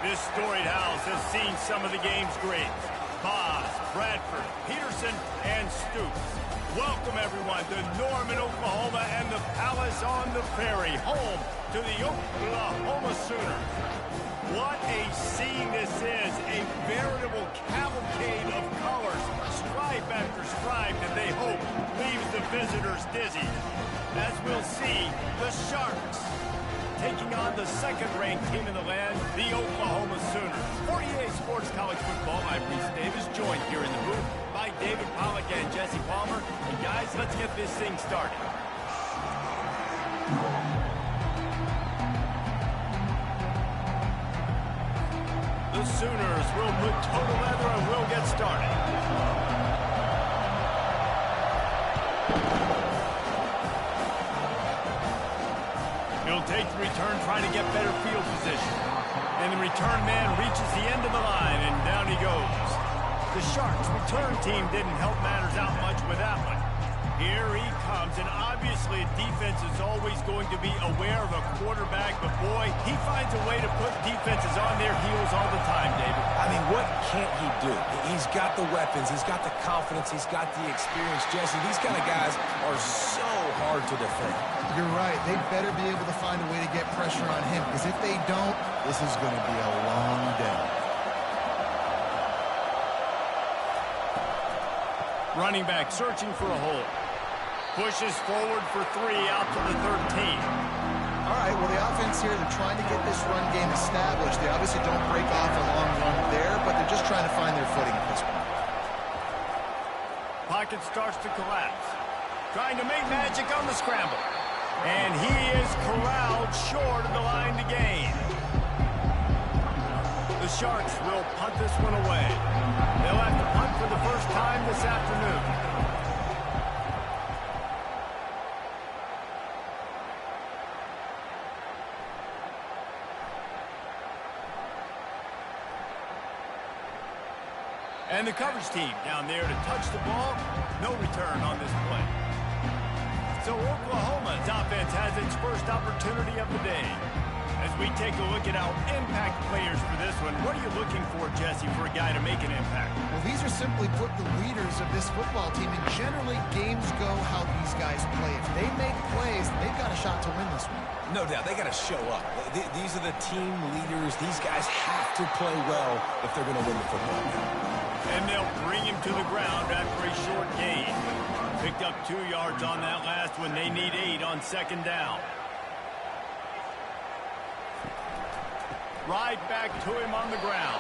This storied house has seen some of the game's greats. Boz, Bradford, Peterson, and Stoops. Welcome, everyone, to Norman, Oklahoma, and the Palace on the Prairie, home to the Oklahoma Sooners. What a scene this is, a veritable cavalcade of colors, stripe after stripe that they hope leaves the visitors dizzy. As we'll see, the Sharks taking on the second-ranked team in the land, the Oklahoma Sooners. 48 Sports College Football, I'm Reese Davis, joined here in the booth by David Pollack and Jesse Palmer. And guys, let's get this thing started. The Sooners will put total leather and we'll get started. He'll take the return, trying to get better field position. And the return man reaches the end of the line, and down he goes. The Sharks' return team didn't help matters out much with that one. Here he comes, and obviously defense is always going to be aware of a quarterback, but boy, he finds a way to put defenses on their heels all the time, David. I mean, what can't he do? He's got the weapons, he's got the confidence, he's got the experience. Jesse, these kind of guys are so hard to defend. You're right. They better be able to find a way to get pressure on him, because if they don't, this is going to be a long day. Running back searching for a hole. Pushes forward for 3 out to the 13. All right, well, the offense here, they're trying to get this run game established. They obviously don't break off a long run there, but they're just trying to find their footing at this point. Pocket starts to collapse. Trying to make magic on the scramble. And he is corralled short of the line to gain. The Sharks will punt this one away. They'll have to punt for the first time this afternoon. And the coverage team down there to touch the ball. No return on this play. So Oklahoma's offense has its first opportunity of the day. As we take a look at our impact players for this one, what are you looking for, Jesse, for a guy to make an impact? Well, these are simply put the leaders of this football team, and generally games go how these guys play. If they make plays, they've got a shot to win this one. No doubt, they got to show up. These are the team leaders. These guys have to play well if they're going to win the football game. And they'll bring him to the ground after a short gain. Picked up 2 yards on that last one. They need 8 on second down. Right back to him on the ground.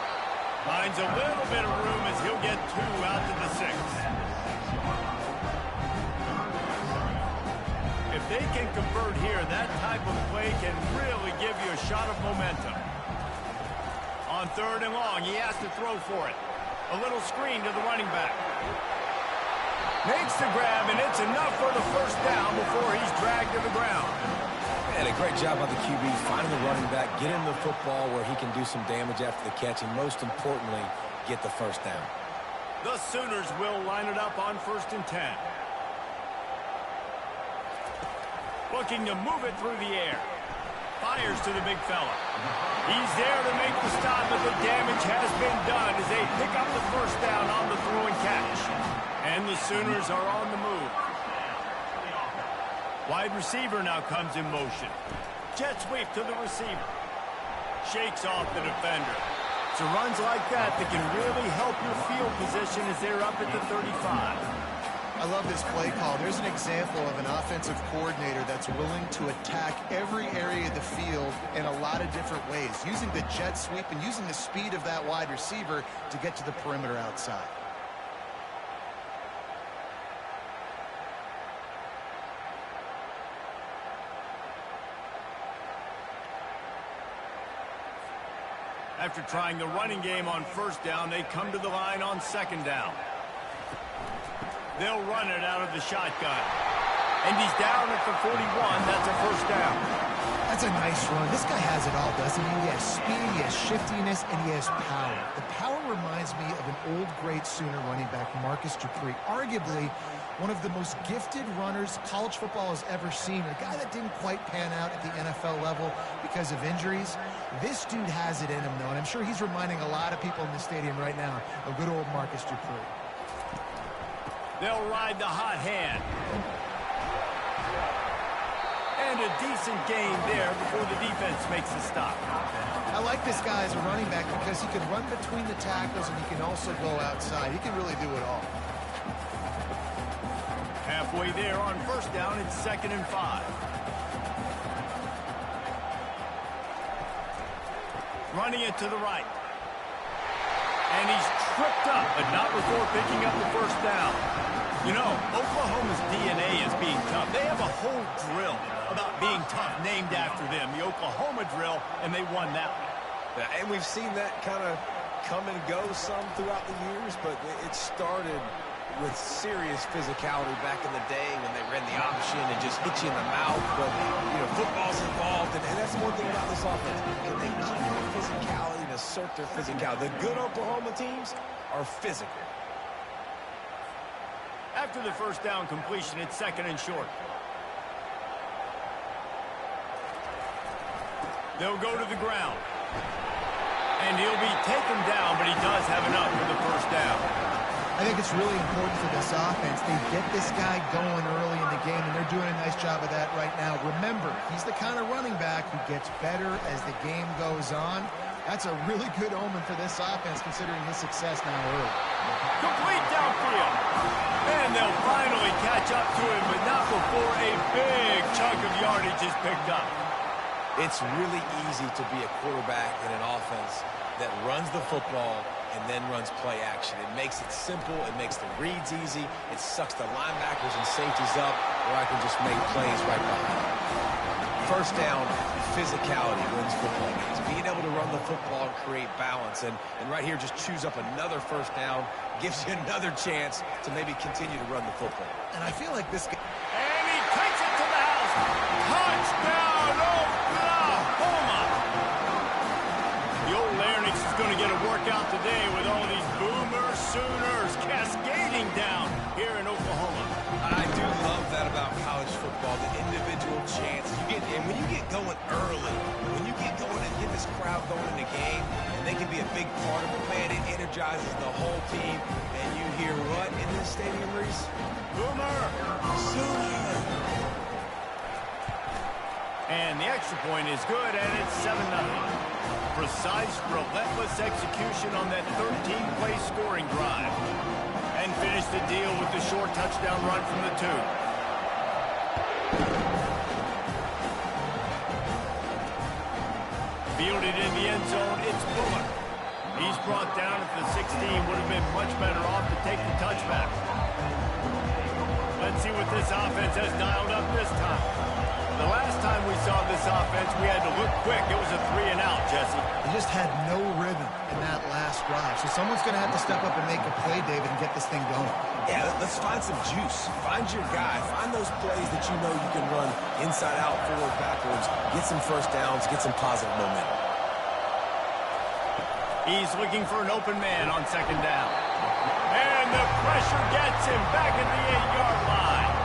Finds a little bit of room as he'll get 2 out to the 6. If they can convert here, that type of play can really give you a shot of momentum. On 3rd and long, he has to throw for it. A little screen to the running back. Makes the grab, and it's enough for the first down before he's dragged to the ground. And a great job by the QB, finding the running back, get him the football where he can do some damage after the catch, and most importantly, get the first down. The Sooners will line it up on 1st and 10. Looking to move it through the air. Fires to the big fella. He's there to make the stop, but the damage has been done as they pick up the first down on the throw and catch. And the Sooners are on the move. Wide receiver now comes in motion. Jet sweep to the receiver. Shakes off the defender. It's runs like that that can really help your field position as they're up at the 35. I love this play call. There's an example of an offensive coordinator that's willing to attack every area of the field in a lot of different ways, using the jet sweep and using the speed of that wide receiver to get to the perimeter outside. After trying the running game on 1st down, they come to the line on 2nd down. They'll run it out of the shotgun. And he's down at the 41. That's a first down. That's a nice run. This guy has it all, doesn't he? He has speed, he has shiftiness, and he has power. The power reminds me of an old great Sooner running back, Marcus Dupree, arguably one of the most gifted runners college football has ever seen. A guy that didn't quite pan out at the NFL level because of injuries. This dude has it in him, though, and I'm sure he's reminding a lot of people in the stadium right now of good old Marcus Dupree. They'll ride the hot hand. And a decent gain there before the defense makes a stop. I like this guy as a running back because he can run between the tackles and he can also go outside. He can really do it all. Halfway there on first down, it's 2nd and 5. Running it to the right. And he's tripped up, but not before picking up the first down. You know, Oklahoma's DNA is being tough. They have a whole drill about being tough named after them, the Oklahoma drill, and they won that one. Yeah, and we've seen that kind of come and go some throughout the years, but it started with serious physicality back in the day when they ran the option and just hit you in the mouth. But, you know, football's involved, and that's one thing about this offense. And they keep their physicality and assert their physicality. The good Oklahoma teams are physical. After the first down completion, it's 2nd and short. They'll go to the ground. And he'll be taken down, but he does have enough for the first down. I think it's really important for this offense. They get this guy going early in the game, and they're doing a nice job of that right now. Remember, he's the kind of running back who gets better as the game goes on. That's a really good omen for this offense, considering his success now early. Complete downfield. And they'll finally catch up to him, but not before a big chunk of yardage is picked up. It's really easy to be a quarterback in an offense that runs the football and then runs play action. It makes it simple. It makes the reads easy. It sucks the linebackers and safeties up, where I can just make plays right behind them. First down, physicality wins football games. Being able to run the football and create balance. And right here, just choose up another first down, gives you another chance to maybe continue to run the football. And I feel like this guy... And he takes it to the house. Touchdown, Oklahoma! The old Larynx is going to get a workout today with all these Boomer Sooners cascading down here in Oklahoma. I do love that about college football, the individual chance. And when you get going early, when you get going and get this crowd going in the game, and they can be a big part of it, man, it energizes the whole team. And you hear what in this stadium, Reese? Boomer! Sooner! And the extra point is good, and it's 7-0. Precise, relentless execution on that 13-play scoring drive. And finish the deal with the short touchdown run from the 2. Fielded in the end zone, it's Boomer. He's brought down at the 16, would have been much better off to take the touchback. Let's see what this offense has dialed up this time. The last time we saw this offense, we had to look quick. It was a 3-and-out, Jesse. They just had no rhythm in that last drive. So someone's going to have to step up and make a play, David, and get this thing going. Yeah, let's find some juice. Find your guy. Find those plays that you know you can run inside out, forward, backwards. Get some first downs. Get some positive momentum. He's looking for an open man on 2nd down. And the pressure gets him back at the 8-yard line.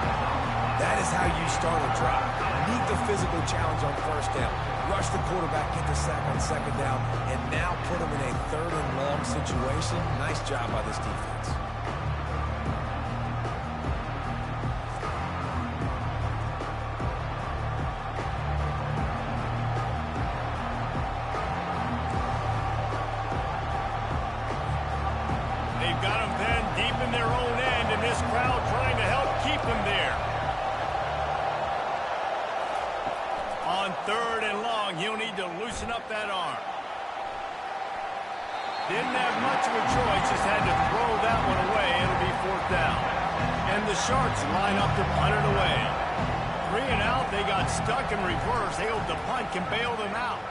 That is how you start a drive. Meet the physical challenge on first down. Rush the quarterback, get the sack on 2nd down, and now put him in a 3rd and long situation. Nice job by this defense. They've got him then deep in their own end, and this crowd trying to help keep them there. On 3rd and long, he'll need to loosen up that arm. Didn't have much of a choice, just had to throw that one away. It'll be 4th down. And the Sharks line up to punt it away. 3-and-out, they got stuck in reverse. They hope the punt can bail them out.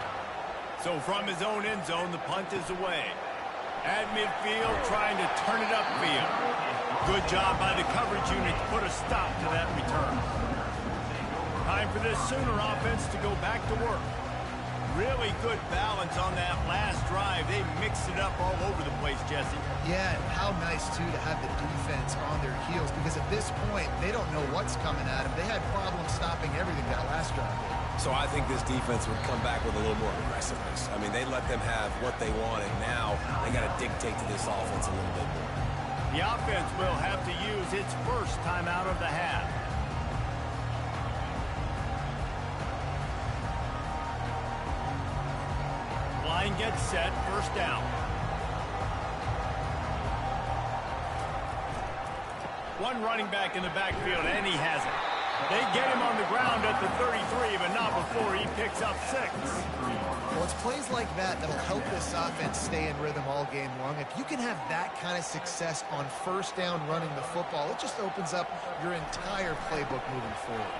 So from his own end zone, the punt is away. At midfield, trying to turn it upfield. Good job by the coverage unit to put a stop to that return. Time for this Sooner offense to go back to work. Really good balance on that last drive. They mixed it up all over the place, Jesse. Yeah, and how nice, too, to have the defense on their heels, because at this point, they don't know what's coming at them. They had problems stopping everything that last drive. So I think this defense would come back with a little more aggressiveness. I mean, they let them have what they want, and now they got to dictate to this offense a little bit more. The offense will have to use its first timeout of the half. Line gets set, first down. One running back in the backfield, and he has it. They get him on the ground at the 33, but not before he picks up 6. Well, it's plays like that that'll help this offense stay in rhythm all game long. If you can have that kind of success on first down running the football, it just opens up your entire playbook moving forward.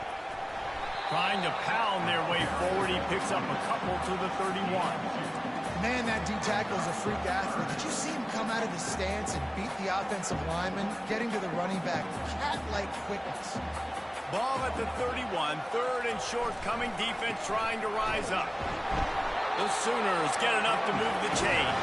Trying to pound their way forward, he picks up a couple to the 31. Man, that D-tackle is a freak athlete. Did you see him come out of the stance and beat the offensive lineman, getting to the running back? Cat-like quickness. Ball at the 31, third and short, coming defense trying to rise up. The Sooners get enough to move the chains.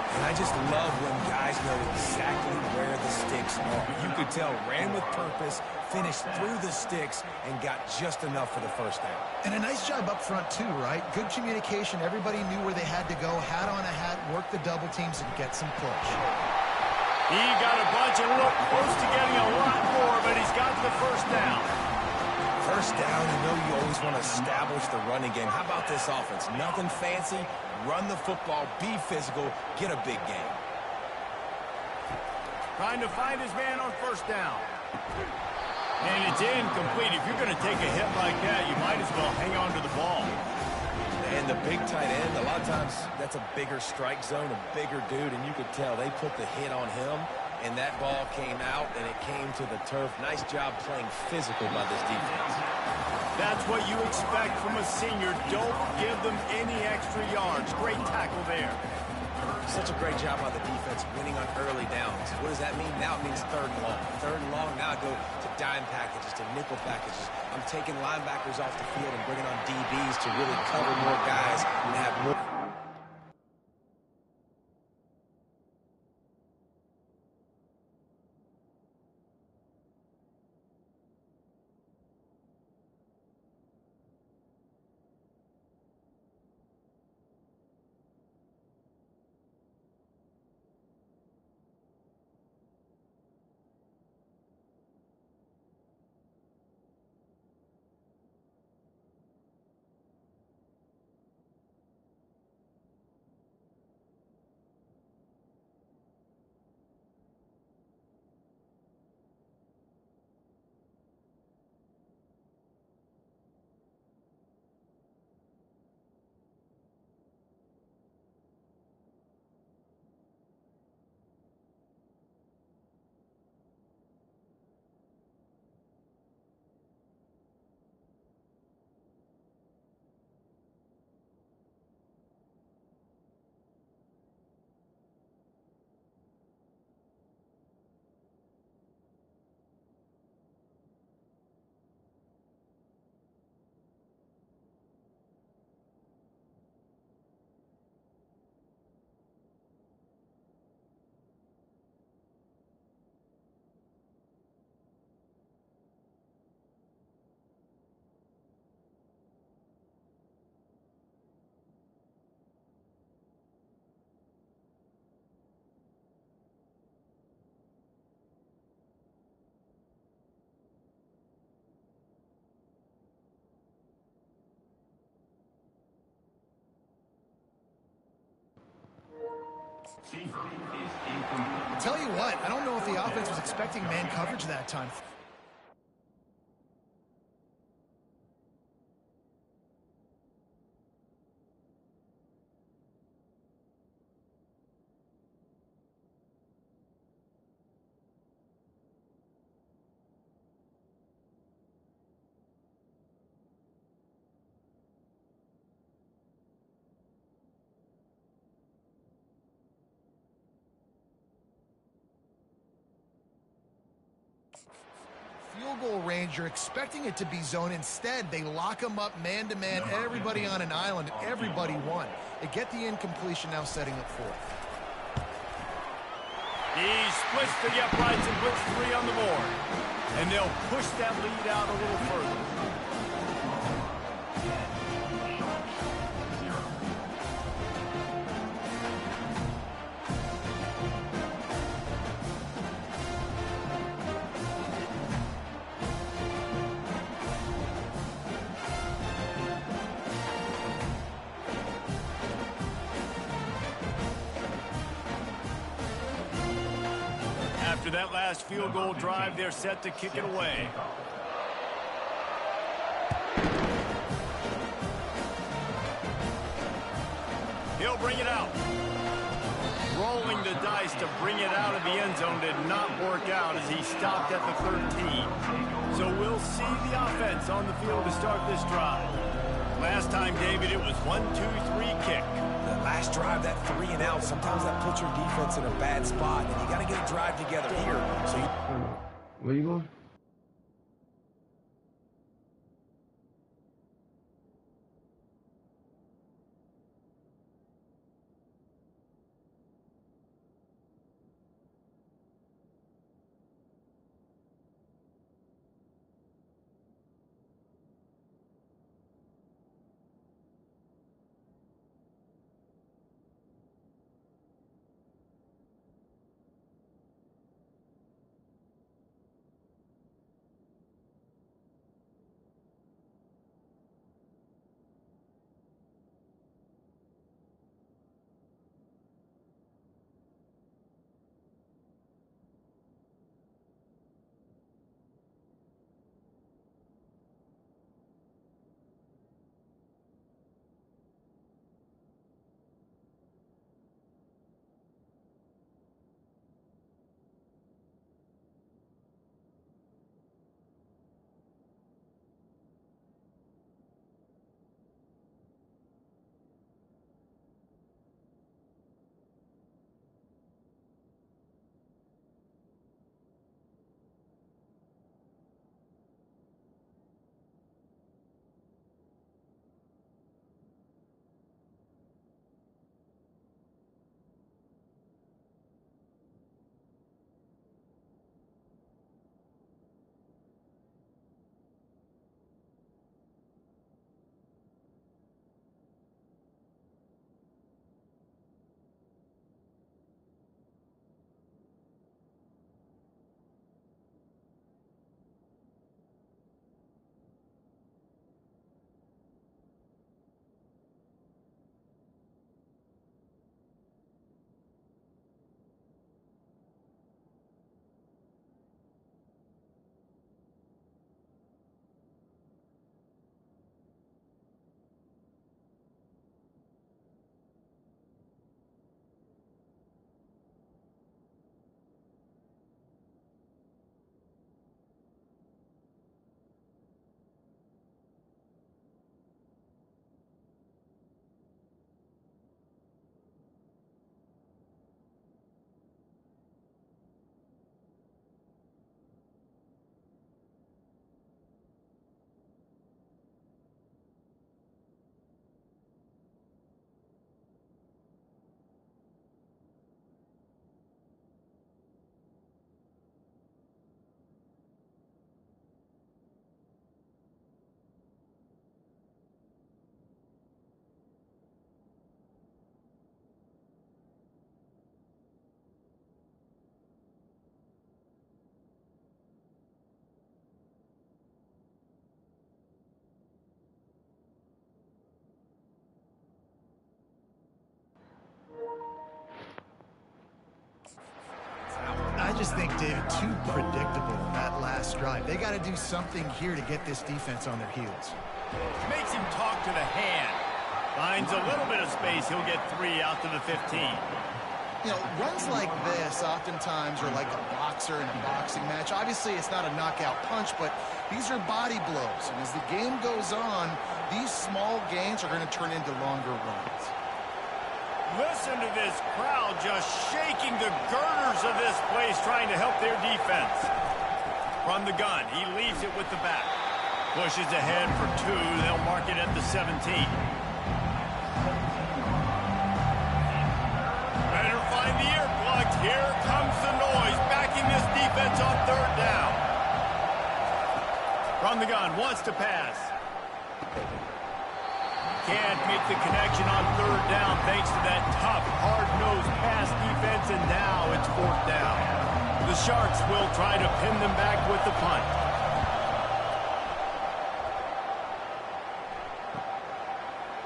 And I just love when guys know exactly where the sticks are. You could tell, ran with purpose, finished through the sticks, and got just enough for the first down. And a nice job up front, too, right? Good communication. Everybody knew where they had to go, hat on a hat, work the double teams, and get some push. He got a bunch and looked close to getting a lot more, but he's got the first down. First down, you know you always want to establish the running game. How about this offense? Nothing fancy. Run the football, be physical, get a big game. Trying to find his man on first down. And it's incomplete. If you're going to take a hit like that, you might as well hang on to the ball. And the big tight end, a lot of times that's a bigger strike zone, a bigger dude, and you could tell they put the hit on him, and that ball came out, and it came to the turf. Nice job playing physical by this defense. That's what you expect from a senior. Don't give them any extra yards. Great tackle there. Such a great job by the defense winning on early downs. What does that mean? Now it means third and long. Third and long, now I go to dime packages, to nickel packages. I'm taking linebackers off the field and bringing on DBs to really cover more guys and have more. Tell you what, I don't know if the offense was expecting man coverage that time. field goal range, you're expecting it to be zone. Instead, they lock them up man-to-man, everybody on an island, everybody won. They get the incompletion, now setting up fourth. He splits to the uprights and puts 3 on the board. And they'll push that lead out a little further. After that last field goal drive, they're set to kick it away. He'll bring it out. Rolling the dice to bring it out of the end zone did not work out as he stopped at the 13. So we'll see the offense on the field to start this drive. Last time, David, it was 1-2-3 kick. The last drive, that 3 and out, sometimes that puts your defense in a bad spot, and you got to get a drive together here. So where you going? I just think, David, too predictable that last drive. They got to do something here to get this defense on their heels. Makes him talk to the hand. Finds a little bit of space. He'll get 3 out to the 15. You know, runs like this oftentimes are like a boxer in a boxing match. Obviously, it's not a knockout punch, but these are body blows. And as the game goes on, these small gains are going to turn into longer runs. Listen to this crowd just shaking the girders of this place, trying to help their defense. From the gun, he leaves it with the back. Pushes ahead for 2. They'll mark it at the 17. Better find the earplugs. Here comes the noise, backing this defense on 3rd down. From the gun, wants to pass. Can't make the connection on 3rd down thanks to that tough, hard-nosed pass defense, and now it's 4th down. The Sharks will try to pin them back with the punt.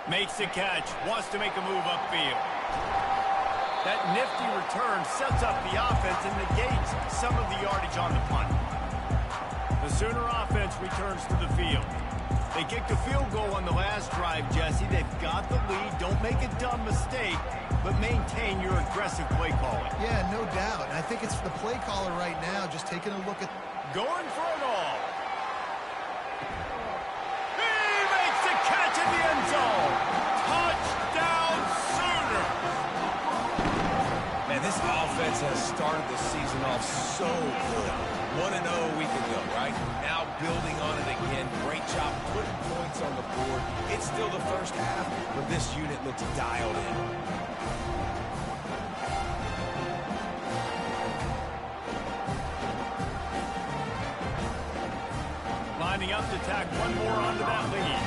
Makes the catch, wants to make a move upfield. That nifty return sets up the offense and negates some of the yardage on the punt. The Sooner offense returns to the field. They kicked a field goal on the last drive, Jesse. They've got the lead. Don't make a dumb mistake, but maintain your aggressive play calling. Yeah, no doubt. I think it's the play caller right now just taking a look at... Going for it all. He makes the catch in the end zone. Touchdown, Sooners. Man, this offense has started the season off so good. 1-0 a week ago, right? Now building on it again. Great job putting points on the board. It's still the first half, but this unit looks dialed in. Lining up to tack one more onto that lead.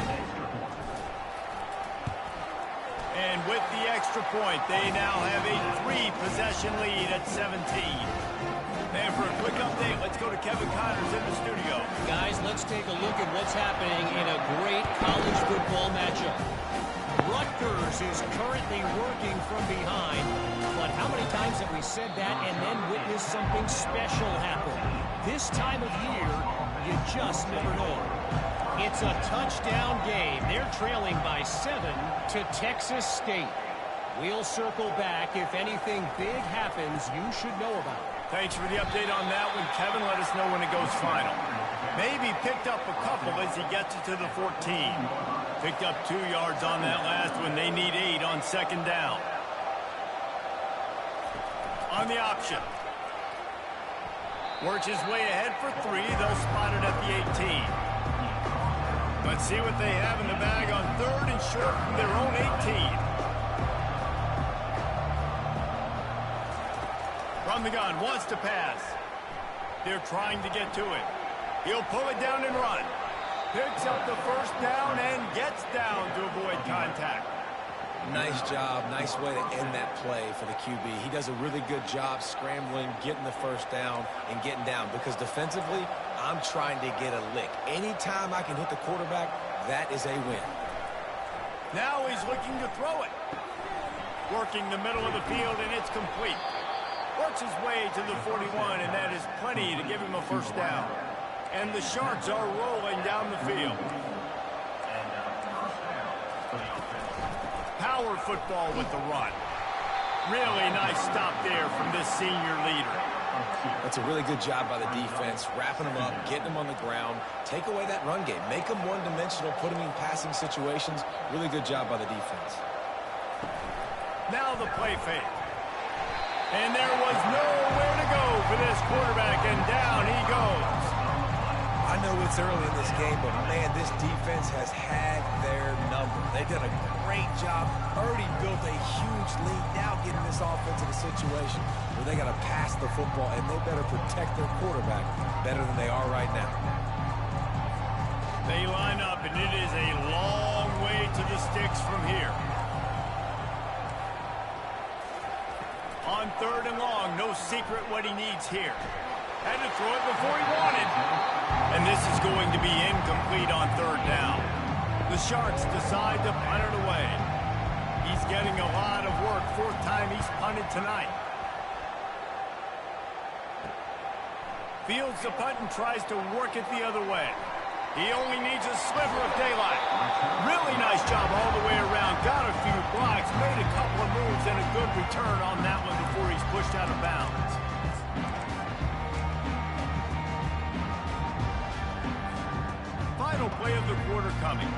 And with the extra point, they now have a 3-possession lead at 17. And for a quick update, let's go to Kevin Connors in the studio. Guys, let's take a look at what's happening in a great college football matchup. Rutgers is currently working from behind, but how many times have we said that and then witnessed something special happen? This time of year, you just never know. It's a touchdown game. They're trailing by 7 to Texas State. We'll circle back. If anything big happens, you should know about it. Thanks for the update on that one, Kevin. Let us know when it goes final. Maybe picked up a couple as he gets it to the 14. Picked up 2 yards on that last one. They need 8 on 2nd down. On the option. Works his way ahead for 3. They'll spot it at the 18. Let's see what they have in the bag on 3rd and short from their own 18. From the gun, wants to pass. They're trying to get to it. He'll pull it down and run. Picks up the 1st down and gets down to avoid contact. Nice job. Nice way to end that play for the QB. He does a really good job scrambling, getting the 1st down, and getting down. Because defensively, I'm trying to get a lick. Anytime I can hit the quarterback, that is a win. Now he's looking to throw it. Working the middle of the field, and it's complete. Works his way to the 41, and that is plenty to give him a 1st down. And the Sharks are rolling down the field. Power football with the run. Really nice stop there from this senior leader. That's a really good job by the defense, wrapping them up, getting them on the ground, take away that run game, make them one-dimensional, put them in passing situations. Really good job by the defense. Now the play fake. And there was nowhere to go for this quarterback, and down he goes. I know it's early in this game, but man, this defense has had their number. They've done a great job, already built a huge lead, now getting this offense in a situation where they got to pass the football, and they better protect their quarterback better than they are right now. They line up, and it is a long way to the sticks from here. On 3rd and long, no secret what he needs here. Had to throw it before he wanted. And this is going to be incomplete on 3rd down. The Sharks decide to punt it away. He's getting a lot of work. 4th time he's punted tonight. Fields the punt and tries to work it the other way. He only needs a sliver of daylight. Really nice job all the way around. Got a few blocks, made a couple of moves, and a good return on that one before he's pushed out of bounds. Final play of the quarter coming.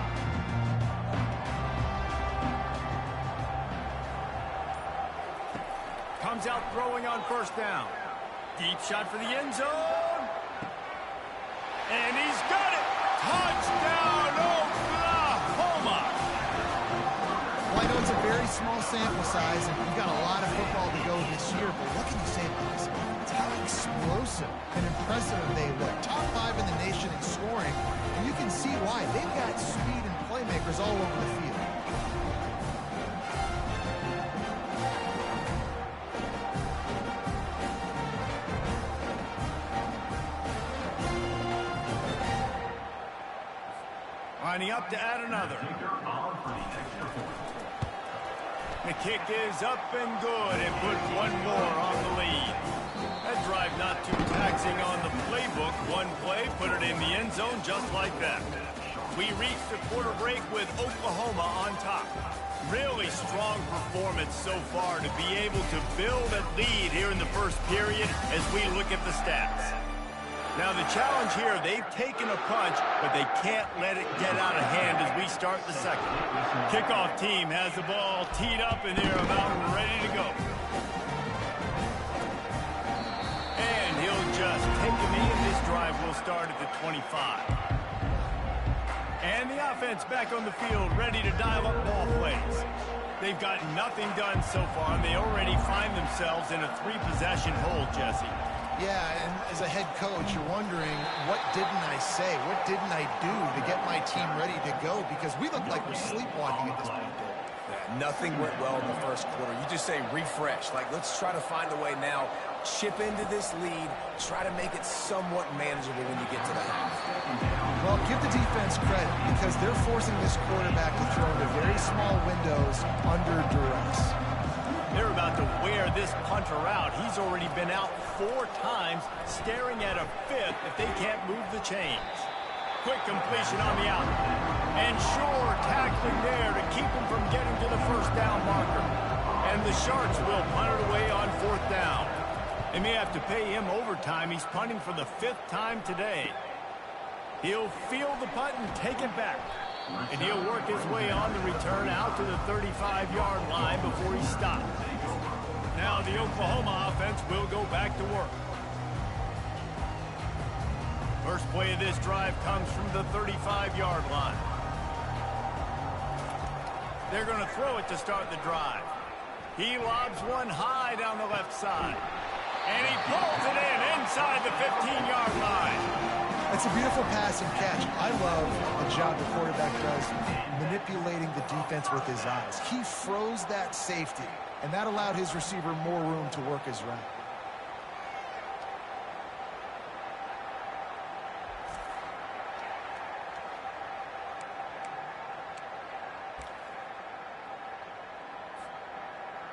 Comes out throwing on 1st down. Deep shot for the end zone. And he's got it! Touchdown, Oklahoma! Well, I know it's a very small sample size, and we've got a lot of football to go this year, but what can you say about this offense? How explosive and impressive they look. Top 5 in the nation in scoring, and you can see why. They've got speed and playmakers all over the field. Lining up to add another. The kick is up and good and put one more on the lead. That drive not too taxing on the playbook. One play, put it in the end zone just like that. We reached the quarter break with Oklahoma on top. Really strong performance so far to be able to build a lead here in the first period as we look at the stats. Now the challenge here, they've taken a punch, but they can't let it get out of hand as we start the second. Kickoff team has the ball teed up and they're about ready to go. And he'll just take him in. This drive will start at the 25. And the offense back on the field, ready to dial up ball plays. They've got nothing done so far, and they already find themselves in a 3-possession hold, Jesse. Yeah, and as a head coach, you're wondering, what didn't I say? What didn't I do to get my team ready to go? Because we look like we're sleepwalking at this point. Yeah, nothing went well in the first quarter. You just say refresh. Like, let's try to find a way now. Chip into this lead. Try to make it somewhat manageable when you get to the half. Well, give the defense credit because they're forcing this quarterback to throw into very small windows under duress. They're about to wear this punter out. He's already been out 4 times, staring at a 5th if they can't move the chains. Quick completion on the out. And sure, tackling there to keep him from getting to the first down marker. And the Sharks will punt it away on 4th down. They may have to pay him overtime. He's punting for the 5th time today. He'll field the punt and take it back. And he'll work his way on the return out to the 35-yard line before he stops. Now the Oklahoma offense will go back to work. First play of this drive comes from the 35-yard line. They're going to throw it to start the drive. He lobs one high down the left side. And he pulls it in inside the 15-yard line. It's a beautiful pass and catch. I love the job the quarterback does manipulating the defense with his eyes. He froze that safety, and that allowed his receiver more room to work his route.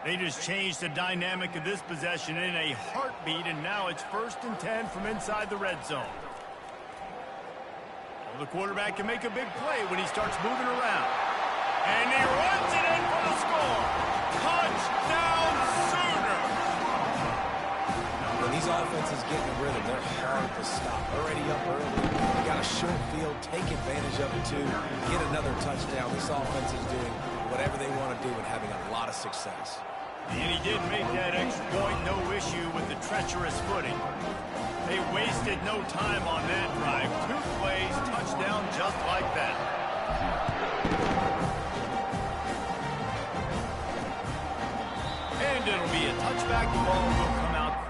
They just changed the dynamic of this possession in a heartbeat, and now it's 1st and 10 from inside the red zone. The quarterback can make a big play when he starts moving around. And he runs it in for the score. Touchdown, Sooner! When these offenses get in the rhythm, they're hard to stop. Already up early. They got a short field. Take advantage of it, too. Get another touchdown. This offense is doing whatever they want to do and having a lot of success. And he did make that extra point, no issue with the treacherous footing. They wasted no time on that drive. 2 plays, touchdown just like that. And it'll be a touchback. The ball will come out.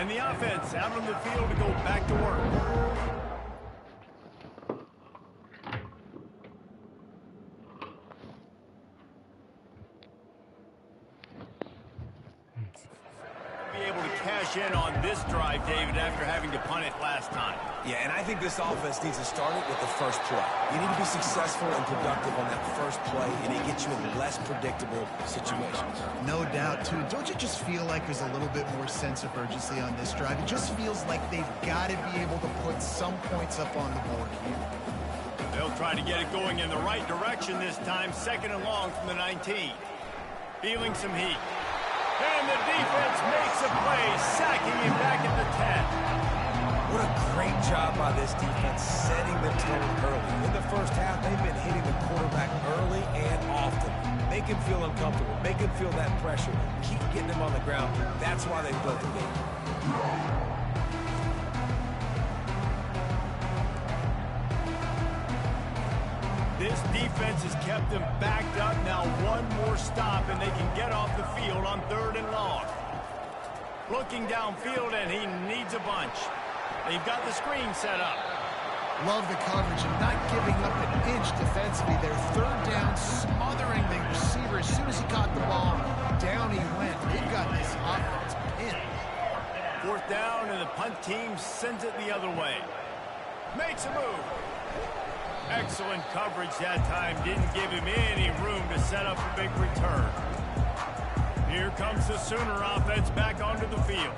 And the offense out on the field to go back to work. Be able to cash in on this drive, David, after having to punt it last time. Yeah, and I think this offense needs to start it with the first play. You need to be successful and productive on that first play, and it gets you in less predictable situations. No doubt, too. Don't you just feel like there's a little bit more sense of urgency on this drive? It just feels like they've got to be able to put some points up on the board here. They'll try to get it going in the right direction this time. 2nd and long from the 19. Feeling some heat. And the defense makes a play, sacking him back at the 10. What a great job by this defense setting the tone early. In the first half, they've been hitting the quarterback early and often. Make him feel uncomfortable. Make him feel that pressure. Keep getting him on the ground. That's why they built the game. This defense has kept them backed up. Now one more stop, and they can get off the field on 3rd and long. Looking downfield, and he needs a bunch. They've got the screen set up. Love the coverage and not giving up an inch defensively. Their 3rd down, smothering the receiver. As soon as he caught the ball, down he went. They've got this offense pinned. 4th down, and the punt team sends it the other way. Makes a move. Excellent coverage that time. Didn't give him any room to set up a big return. Here comes the Sooner offense back onto the field.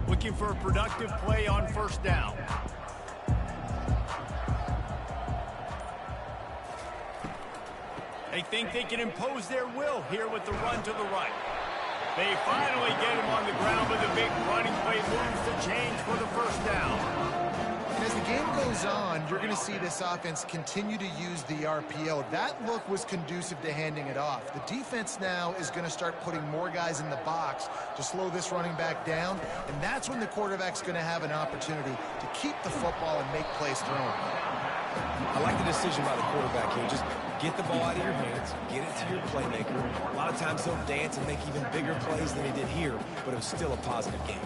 Looking for a productive play on 1st down. They think they can impose their will here with the run to the right. They finally get him on the ground with a big running play, moves the change for the 1st down. And as the game goes on, you're going to see this offense continue to use the RPO. That look was conducive to handing it off. The defense now is going to start putting more guys in the box to slow this running back down, and that's when the quarterback's going to have an opportunity to keep the football and make plays thrown. I like the decision by the quarterback here. Just get the ball out of your hands, get it to your playmaker. A lot of times he'll dance and make even bigger plays than he did here, but it was still a positive game.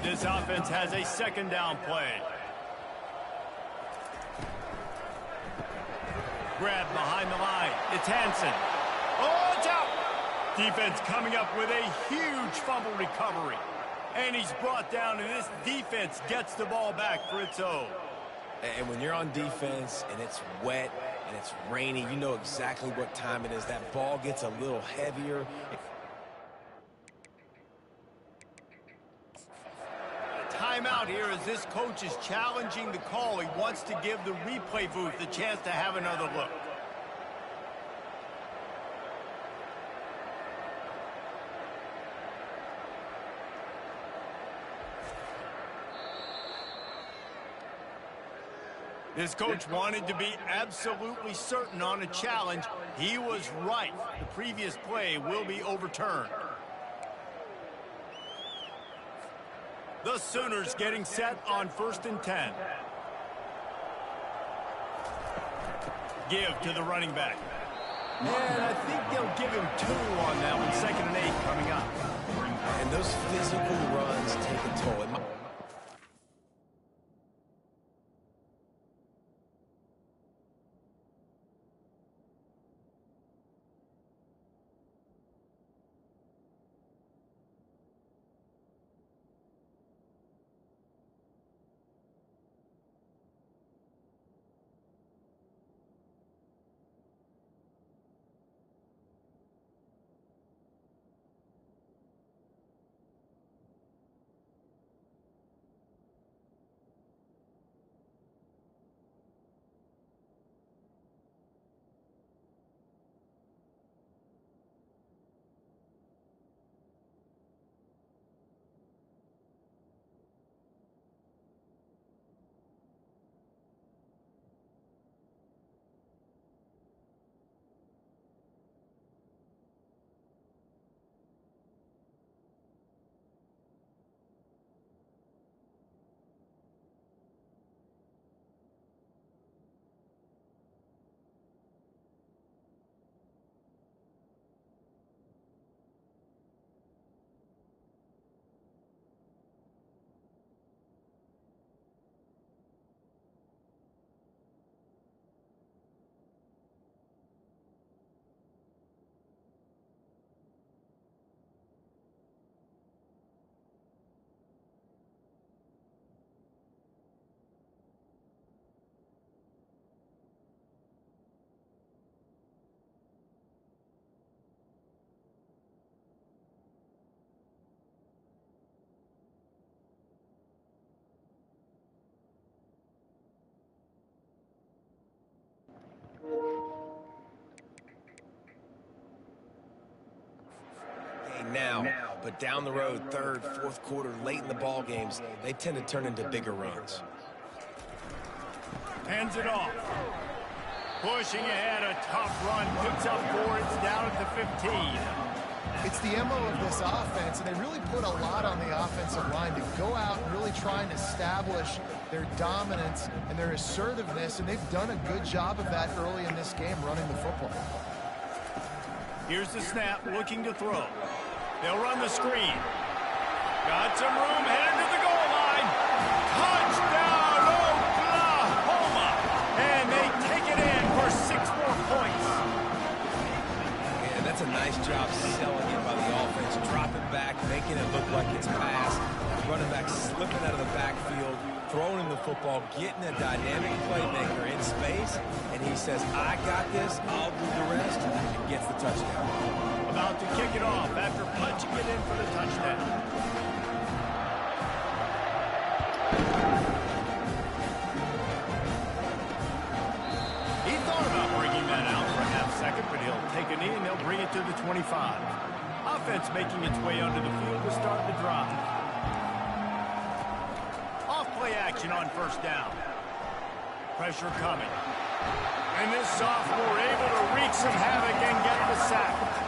This offense has a 2nd down play. Grab behind the line. It's Hansen. Oh, it's out! Defense coming up with a huge fumble recovery. And he's brought down, and this defense gets the ball back for its own. And when you're on defense and it's wet and it's rainy, you know exactly what time it is. That ball gets a little heavier. Timeout here as this coach is challenging the call. He wants to give the replay booth the chance to have another look. This coach wanted to be absolutely certain on a challenge. He was right. The previous play will be overturned. The Sooners getting set on 1st and 10. Give to the running back. And I think they'll give him 2 on that one. 2nd and 8 coming up. And those physical runs take a toll. now, but down the road, third, fourth quarter, late in the ball games, they tend to turn into bigger runs. Hands it off. Pushing ahead, a tough run. Picks up 4. It's down at the 15. It's the MO of this offense, and they really put a lot on the offensive line to go out and really try and establish their dominance and their assertiveness, and they've done a good job of that early in this game running the football. Here's the snap, looking to throw. They'll run the screen. Got some room, headed to the goal line. Touchdown, Oklahoma! And they take it in for 6 more points. Yeah, that's a nice job selling it by the offense. Dropping back, making it look like it's passed. Running back slipping out of the backfield, throwing the football, getting a dynamic playmaker in space, and he says, I got this, I'll do the rest, and gets the touchdown. About to kick it off after punching it in for the touchdown. He thought about bringing that out for a half second, but he'll take a knee and they'll bring it to the 25. Offense making its way onto the field to start the drive. Off-play action on first down. Pressure coming. And this sophomore able to wreak some havoc and get the sack.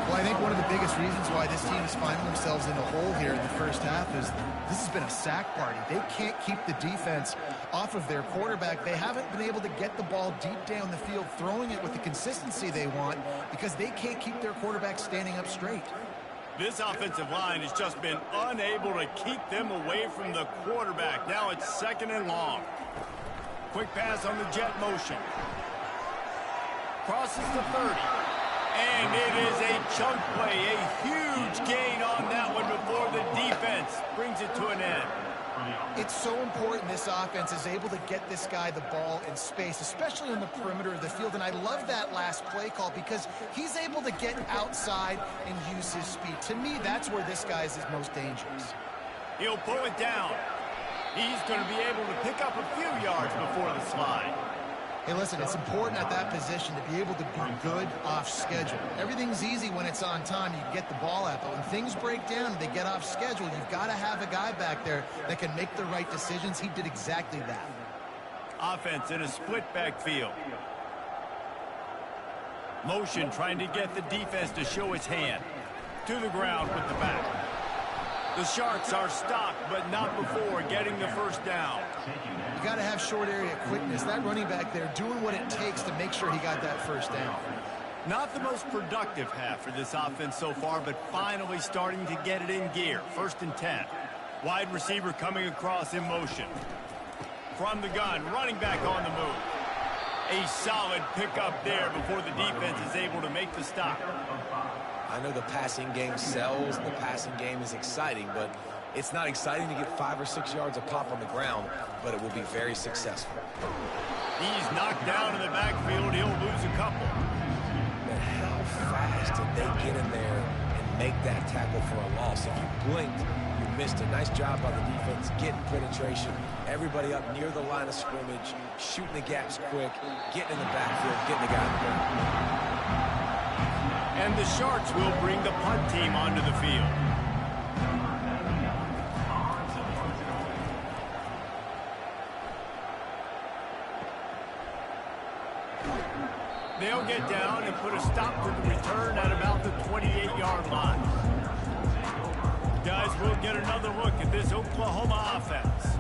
Well, I think one of the biggest reasons why this team is finding themselves in a hole here in the first half is this has been a sack party. They can't keep the defense off of their quarterback. They haven't been able to get the ball deep down the field, throwing it with the consistency they want because they can't keep their quarterback standing up straight. This offensive line has just been unable to keep them away from the quarterback. Now it's 2nd and long. Quick pass on the jet motion. Crosses the 30. And it is a chunk play, a huge gain on that one before the defense brings it to an end. It's so important this offense is able to get this guy the ball in space, especially on the perimeter of the field. And I love that last play call because he's able to get outside and use his speed. To me, that's where this guy is most dangerous. He'll pull it down. He's going to be able to pick up a few yards before the slide. Hey, listen, it's important at that position to be able to be good off schedule. Everything's easy when it's on time. You get the ball out. But when things break down and they get off schedule, you've got to have a guy back there that can make the right decisions. He did exactly that. Offense in a split backfield. Motion trying to get the defense to show its hand. To the ground with the back. The Sharks are stopped, but not before getting the first down. You got to have short area quickness. That running back there doing what it takes to make sure he got that first down. Not the most productive half for this offense so far, but finally starting to get it in gear. 1st and 10. Wide receiver coming across in motion. From the gun, running back on the move. A solid pickup there before the defense is able to make the stop. I know the passing game sells and the passing game is exciting, but it's not exciting to get 5 or 6 yards of pop on the ground, but it will be very successful. He's knocked down in the backfield. He'll lose a couple. But how fast did they get in there and make that tackle for a loss? If you blinked, you missed a nice job by the defense, getting penetration, everybody up near the line of scrimmage, shooting the gaps quick, getting in the backfield, getting the guy in there. And the Sharks will bring the punt team onto the field. They'll get down and put a stop to the return at about the 28-yard line. Guys, we'll get another look at this Oklahoma offense.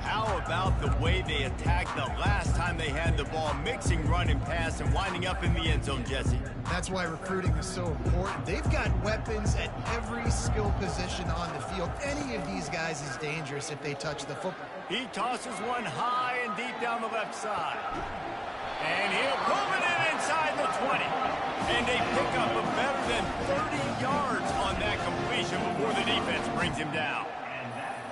How about the way they attacked the last time they had the ball, mixing run and pass and winding up in the end zone, Jesse? That's why recruiting is so important. They've got weapons at every skill position on the field. Any of these guys is dangerous if they touch the football. He tosses one high and deep down the left side. And he'll pull it in inside the 20. And they pick up a better than 30 yards on that completion before the defense brings him down.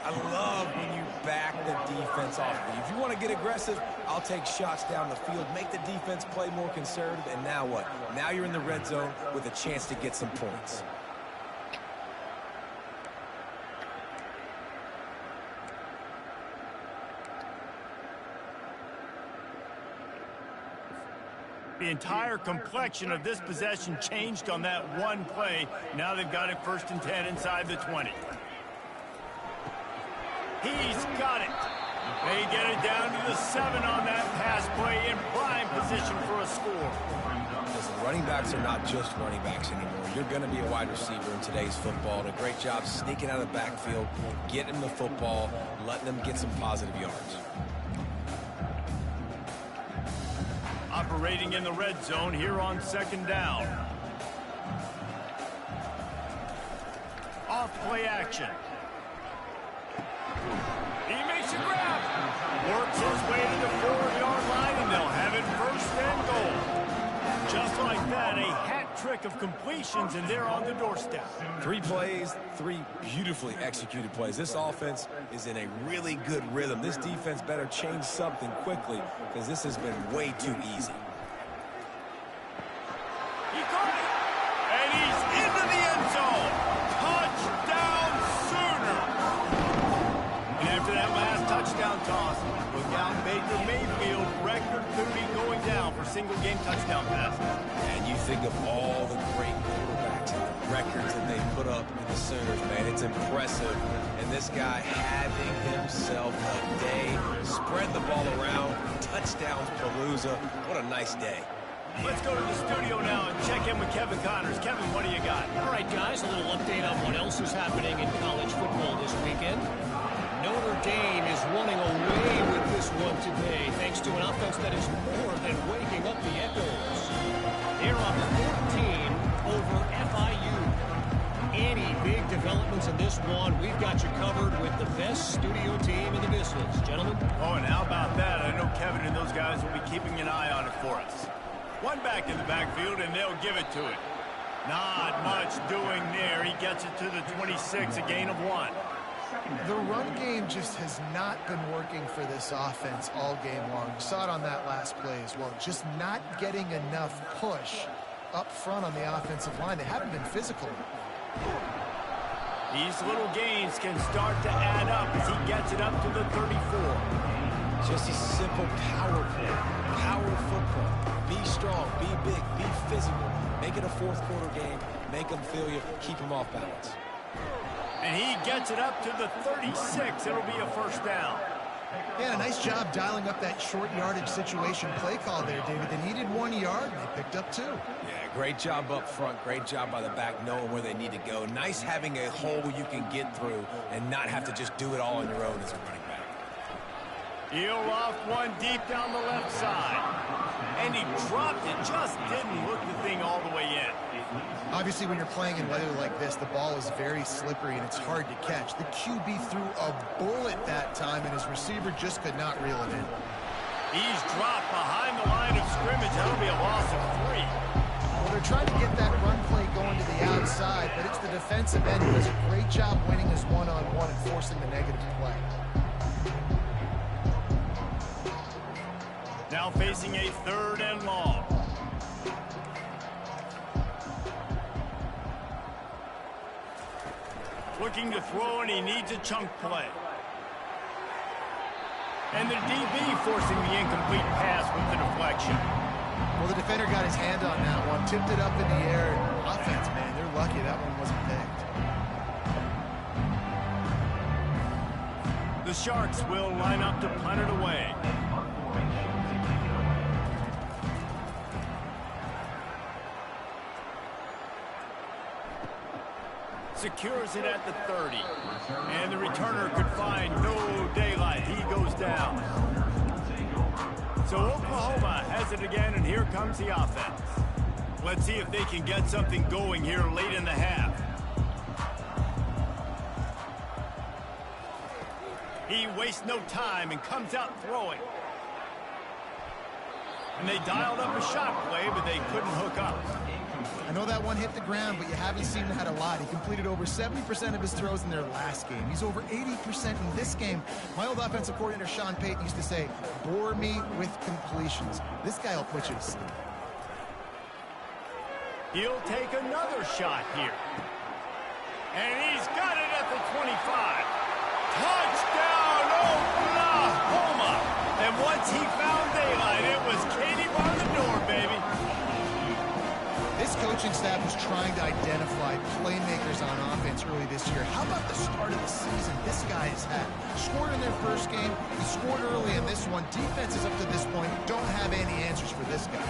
I love when you back the defense off. If you want to get aggressive, I'll take shots down the field, make the defense play more conservative, and now what? Now you're in the red zone with a chance to get some points. The entire complexion of this possession changed on that one play. Now they've got it 1st and 10 inside the 20. He's got it. They get it down to the 7 on that pass play in prime position for a score. Listen, running backs are not just running backs anymore. You're going to be a wide receiver in today's football. And a great job sneaking out of the backfield, getting them the football, letting them get some positive yards. Operating in the red zone here on 2nd down. Off play action. He makes a grab. Works his way to the 4-yard line, and they'll have it 1st and goal. Just like that, a hat trick of completions, and they're on the doorstep. 3 plays, 3 beautifully executed plays. This offense is in a really good rhythm. This defense better change something quickly because this has been way too easy. He caught it, and he's into the end zone. Touchdown Sooner. And after that last touchdown toss, look out, Baker Mayfield, record 30 going down for single-game touchdown passes. And you think of all the great quarterbacks and the records that they put up in the Sooners, man. It's impressive. And this guy having himself a day. Spread the ball around. Touchdowns Palooza. What a nice day. Let's go to the studio now and check in with Kevin Connors. Kevin, what do you got? All right, guys, a little update on what else is happening in college football this weekend. Notre Dame is running away with this one today, thanks to an offense that is more than waking up the echoes. They're up 14 over FIU. Any big developments in this one, we've got you covered with the best studio team in the business. Gentlemen? Oh, and how about that? I know Kevin and those guys will be keeping an eye on it for us. One back in the backfield, and they'll give it to it. Not much doing there. He gets it to the 26, a gain of 1. The run game just has not been working for this offense all game long. You saw it on that last play as well. Just not getting enough push up front on the offensive line. They haven't been physical. These little gains can start to add up as he gets it up to the 34. Just a simple power play. Power football. Be strong, be big, be physical. Make it a 4th quarter game. Make them feel you. Keep them off balance. And he gets it up to the 36. It'll be a 1st down. Yeah, a nice job dialing up that short yardage situation play call there, David. They needed 1 yard, and they picked up 2. Yeah, great job up front. Great job by the back knowing where they need to go. Nice having a hole you can get through and not have to just do it all on your own as a running back. He'll off one deep down the left side. And he dropped it. Just didn't look the thing all the way in. Obviously, when you're playing in weather like this, the ball is very slippery and it's hard to catch. The QB threw a bullet that time, and his receiver just could not reel it in. He's dropped behind the line of scrimmage. That'll be a loss of 3. Well, they're trying to get that run play going to the outside, but it's the defensive end who does a great job winning his one-on-one and forcing the negative play. Now facing a 3rd and long. Looking to throw, and he needs a chunk play. And the DB forcing the incomplete pass with the deflection. Well, the defender got his hand on that one, tipped it up in the air. Offense, man, they're lucky that one wasn't picked. The Sharks will line up to punt it away. Secures it at the 30. And the returner could find no daylight. He goes down. So Oklahoma has it again, and here comes the offense. Let's see if they can get something going here late in the half. He wastes no time and comes out throwing. And they dialed up a shot play, but they couldn't hook up. I know that one hit the ground, but you haven't seen that a lot. He completed over 70% of his throws in their last game. He's over 80% in this game. My old offensive coordinator, Sean Payton, used to say, bore me with completions. This guy will put you to sleep. He'll take another shot here. And he's got it at the 25. Touchdown, Oklahoma! And once he found daylight, it was Katie bar the door, baby. coaching staff was trying to identify playmakers on offense early this year. How about the start of the season this guy has had? Scored in their first game. He scored early in this one. Defenses up to this point don't have any answers for this guy.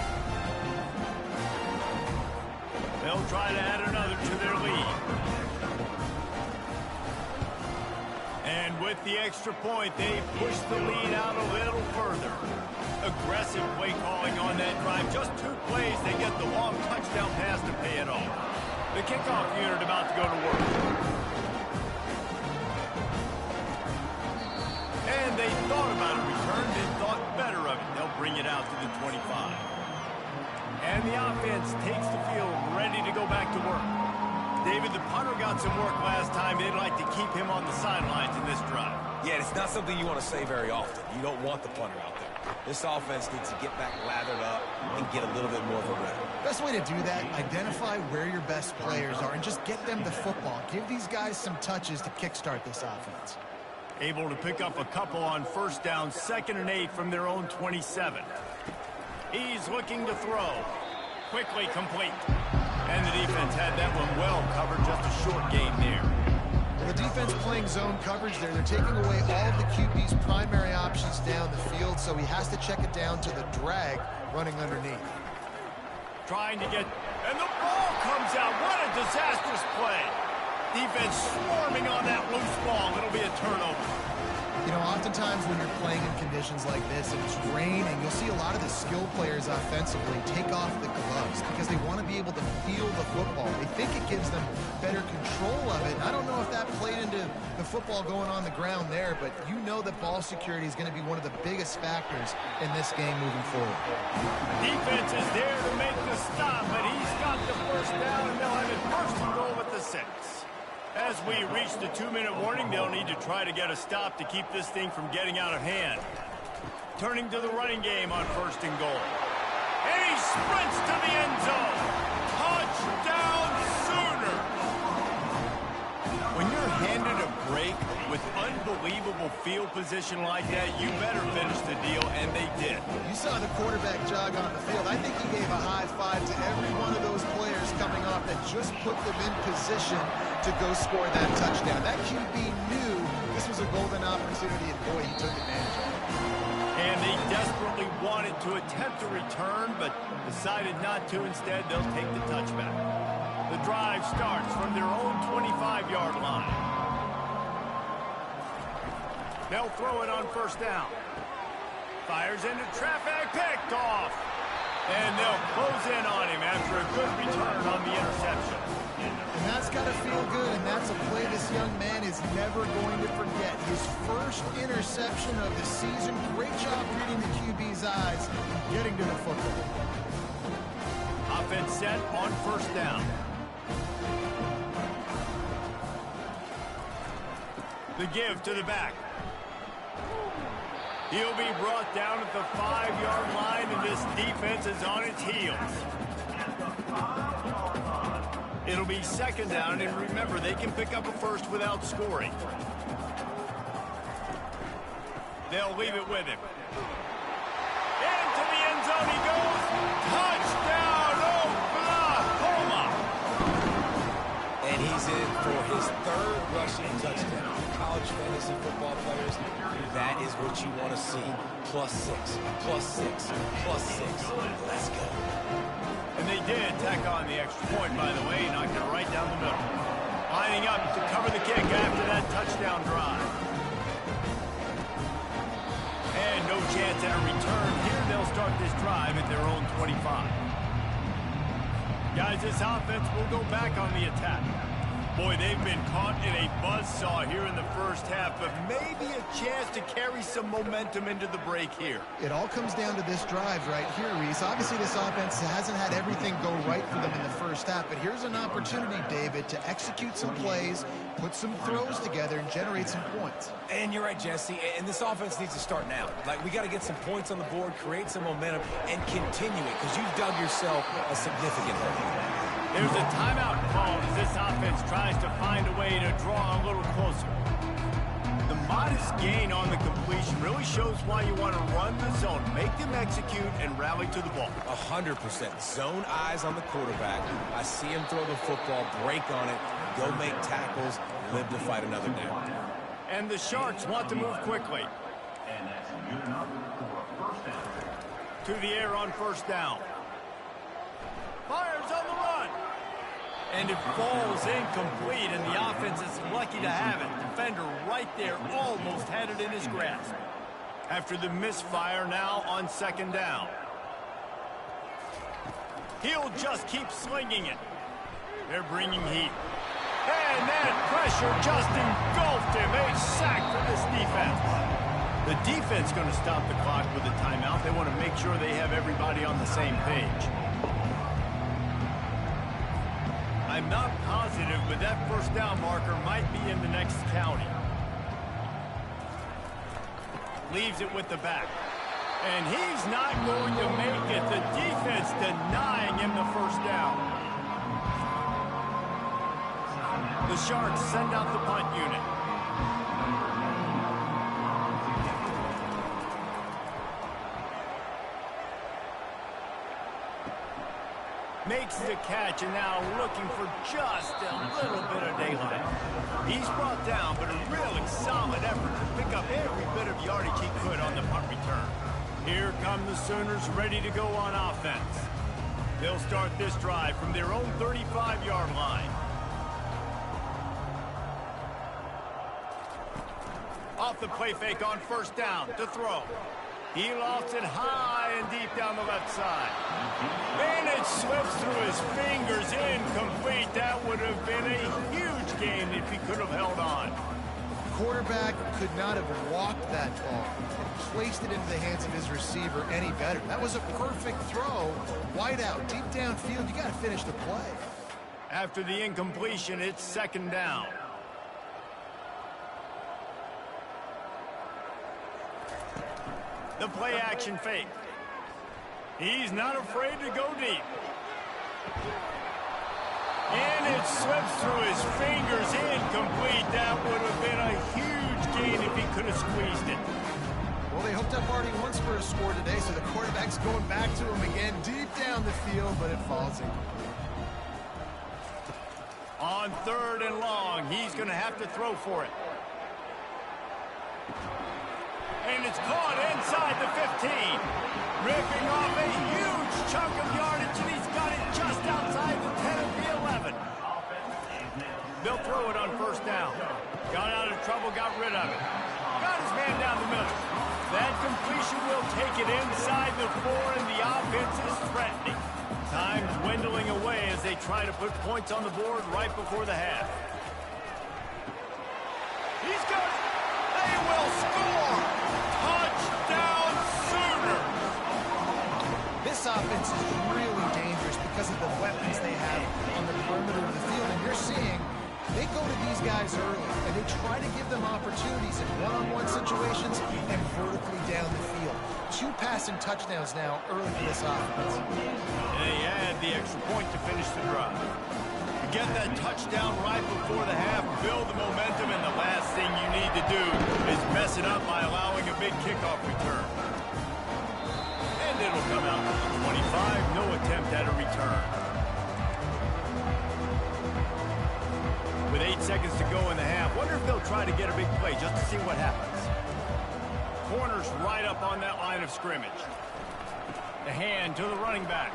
They'll try to add another to their lead. And with the extra point, they push the lead out a little further. Aggressive play calling on that drive. Just 2 plays, they get the long touchdown pass to pay it off. The kickoff unit about to go to work. And they thought about a return, then thought better of it. They'll bring it out to the 25. And the offense takes the field, ready to go back to work. David, the punter got some work last time. They'd like to keep him on the sidelines in this drive. Yeah, it's not something you want to say very often. You don't want the punter out there. This offense needs to get back lathered up and get a little bit more of a rhythm. Best way to do that, identify where your best players are and just get them the football. Give these guys some touches to kickstart this offense. Able to pick up a couple on first down, 2nd and 8 from their own 27. He's looking to throw. Quickly complete. And the defense had that one well covered, just a short game there. Well, the defense playing zone coverage there. They're taking away all of the QB's primary options down the field, so he has to check it down to the drag running underneath. Trying to get... And the ball comes out. What a disastrous play. Defense swarming on that loose ball. It'll be a turnover. You know, oftentimes when you're playing in conditions like this and it's raining, you'll see a lot of the skill players offensively take off the gloves because they want to be able to feel the football. They think it gives them better control of it. I don't know if that played into the football going on the ground there, but you know that ball security is going to be one of the biggest factors in this game moving forward. Defense is there to make the stop, but he's got the first down, and they'll have it first and goal at the 6. As we reach the 2-minute warning, they'll need to try to get a stop to keep this thing from getting out of hand. Turning to the running game on 1st and goal. And he sprints to the end zone. Touchdown Sooner! When you're handed a break with unbelievable field position like that, you better finish the deal, and they did. You saw the quarterback jog on the field. I think he gave a high five to every one of those players coming off that just put them in position to go score that touchdown. That QB knew this was a golden opportunity, and boy, he took advantage of it. And they desperately wanted to attempt a return, but decided not to. Instead, they'll take the touchback. The drive starts from their own 25-yard line. They'll throw it on 1st down. Fires into traffic, picked off. And they'll close in on him after a good return on the interception. And that's got to feel good, and that's a play this young man is never going to forget. His first interception of the season. Great job reading the QB's eyes and getting to the football. Offense set on 1st down. The give to the back. He'll be brought down at the 5-yard line, and this defense is on its heels. It'll be 2nd down, and remember, they can pick up a first without scoring. They'll leave it with him. Into the end zone he goes. Touchdown, Oklahoma! And he's in for his 3rd rushing touchdown. College fantasy football players, that is what you want to see. +6, +6, +6. Let's go. And they did tack on the extra point, by the way, knocked it right down the middle. Lining up to cover the kick after that touchdown drive. And no chance at a return here. They'll start this drive at their own 25. Guys, this offense will go back on the attack. Boy, they've been caught in a buzzsaw here in the first half, but maybe a chance to carry some momentum into the break here. It all comes down to this drive right here, Reese. Obviously, this offense hasn't had everything go right for them in the first half, but here's an opportunity, David, to execute some plays, put some throws together, and generate some points. And you're right, Jesse, and this offense needs to start now. Like, we got to get some points on the board, create some momentum, and continue it, because you've dug yourself a significant hole. There's a timeout called as this offense tries to find a way to draw a little closer. The Modest gain on the completion really shows why you want to run the zone. Make them execute and rally to the ball. 100%. Zone eyes on the quarterback. I see him throw the football, break on it, go make tackles, live to fight another down. And the Sharks want to move quickly. To the air on first down. Fires on the run. And it falls incomplete, and the offense is lucky to have it. Defender right there almost had it in his grasp. After the misfire, now on second down. He'll just keep slinging it. They're bringing heat. And that pressure just engulfed him. A sack for this defense. The defense going to stop the clock with a timeout. They want to make sure they have everybody on the same page. I'm not positive, but that first down marker might be in the next county. Leaves it with the back. And he's not going to make it. The defense denying him the first down. The Sharks send out the punt unit. Makes the catch, and now looking for just a little bit of daylight. He's brought down, but a really solid effort to pick up every bit of yardage he could on the punt return. Here come the Sooners ready to go on offense. They'll start this drive from their own 35-yard line. Off the play fake on first down to throw. He lofts it high and deep down the left side. And it slips through his fingers, incomplete. That would have been a huge gain if he could have held on. Quarterback could not have walked that ball and placed it into the hands of his receiver any better. That was a perfect throw. Wide out, deep downfield. You got to finish the play. After the incompletion, it's second down. The play action fake. He's not afraid to go deep. And it slips through his fingers, incomplete. That would have been a huge gain if he could have squeezed it. Well, they hooked up already once for a score today, so the quarterback's going back to him again deep down the field, but it falls incomplete. On third and long, he's going to have to throw for it. And it's caught inside the 15. Ripping off a huge chunk of yardage, and he's got it just outside the 10 of the 11. They'll throw it on first down. Got out of trouble, got rid of it. Got his man down the middle. That completion will take it inside the 4, and the offense is threatening. Time dwindling away as they try to put points on the board right before the half. He's got it. They will score. Touchdown Sooners! This offense is really dangerous because of the weapons they have on the perimeter of the field. And you're seeing they go to these guys early, and they try to give them opportunities in one-on-one situations and vertically down the field. 2 passing touchdowns now early for this offense. And they add the extra point to finish the drive. Get that touchdown right before the half, build the momentum, and the last thing you need to do is mess it up by allowing a big kickoff return. And it'll come out to the 25, no attempt at a return. With 8 seconds to go in the half, wonder if they'll try to get a big play just to see what happens. Corners right up on that line of scrimmage. The hand to the running back.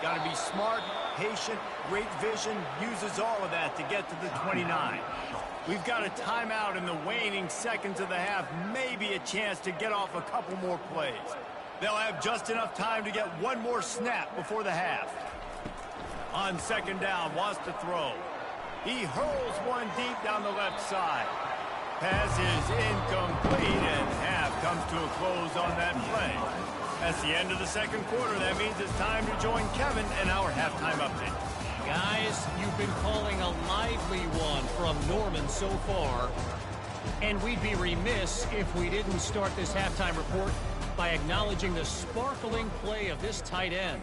Got to be smart, patient, great vision, uses all of that to get to the 29. We've got a timeout in the waning seconds of the half, maybe a chance to get off a couple more plays. They'll have just enough time to get one more snap before the half. On second down, wants to throw. He hurls one deep down the left side. Pass is incomplete, and half comes to a close on that play. That's the end of the second quarter. That means it's time to join Kevin and our halftime update. Guys, you've been calling a lively one from Norman so far. And we'd be remiss if we didn't start this halftime report by acknowledging the sparkling play of this tight end.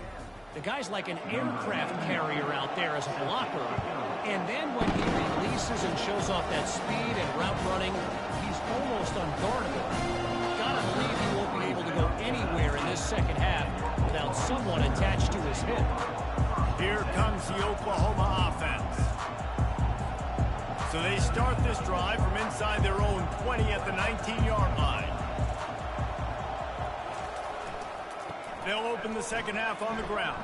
The guy's like an aircraft carrier out there as a blocker. And then when he releases and shows off that speed and route running, he's almost unguardable. Gotta believe he won't be able to go anywhere in this second half without someone attached to his hip. Here comes the Oklahoma offense. So they start this drive from inside their own 20 at the 19-yard line. They'll open the second half on the ground.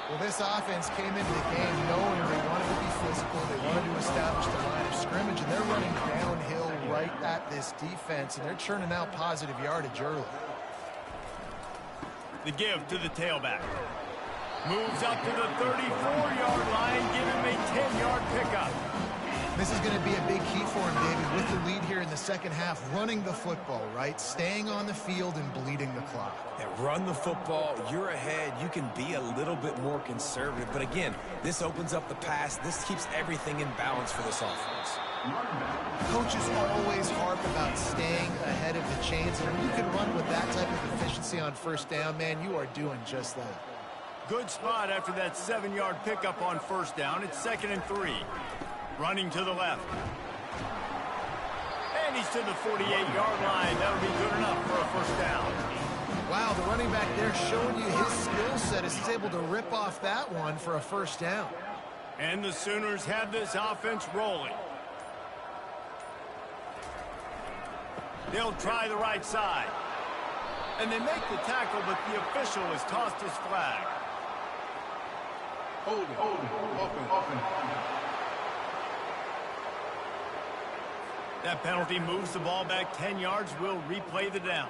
Well, this offense came into the game knowing they wanted to be physical, they wanted to establish the line of scrimmage, and they're running downhill right at this defense, and they're churning out positive yardage early. The give to the tailback. Moves up to the 34-yard line, give him a 10-yard pickup. This is going to be a big key for him, David, with the lead here in the second half, running the football, right? Staying on the field and bleeding the clock. Yeah, run the football, you're ahead, you can be a little bit more conservative. But again, this opens up the pass. This keeps everything in balance for this offense. Coaches always harp about staying ahead of the chains, and when you can run with that type of efficiency on first down, man, you are doing just that. Good spot after that 7-yard pickup on first down. It's 2nd and 3. Running to the left. And he's to the 48-yard line. That'll be good enough for a first down. Wow, the running back there showing you his skill set as he's able to rip off that one for a first down. And the Sooners have this offense rolling. They'll try the right side. And they make the tackle, but the official has tossed his flag. Hold it. Open. That penalty moves the ball back 10 yards. We'll replay the down.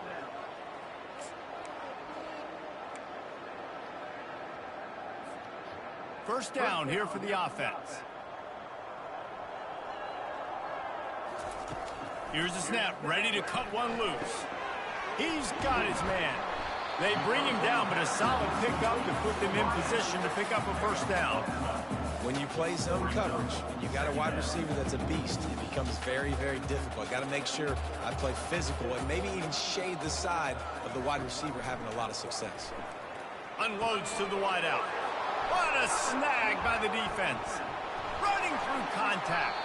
First down here for the offense. Here's the snap, ready to cut one loose. He's got his man. They bring him down, but a solid pickup to put them in position to pick up a first down. When you play zone coverage and you got a wide receiver that's a beast, it becomes very, very difficult. Got to make sure I play physical and maybe even shade the side of the wide receiver having a lot of success. Unloads to the wideout. What a snag by the defense. Running through contact.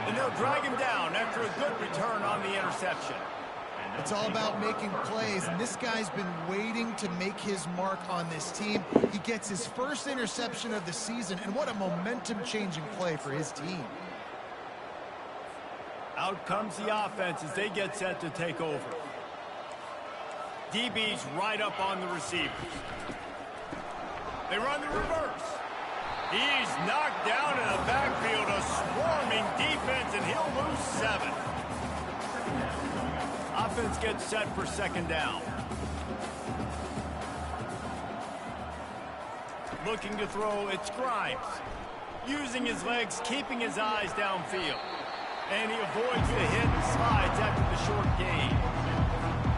And they'll drag him down after a good return on the interception. It's all about making plays, and this guy's been waiting to make his mark on this team. He gets his first interception of the season, and what a momentum-changing play for his team. Out comes the offense as they get set to take over. DB's right up on the receivers. They run the reverse. He's knocked down in the backfield, a swarming defense, and he'll lose 7. Offense gets set for second down. Looking to throw, it's Grimes. Using his legs, keeping his eyes downfield. And he avoids the hit and slides after the short gain.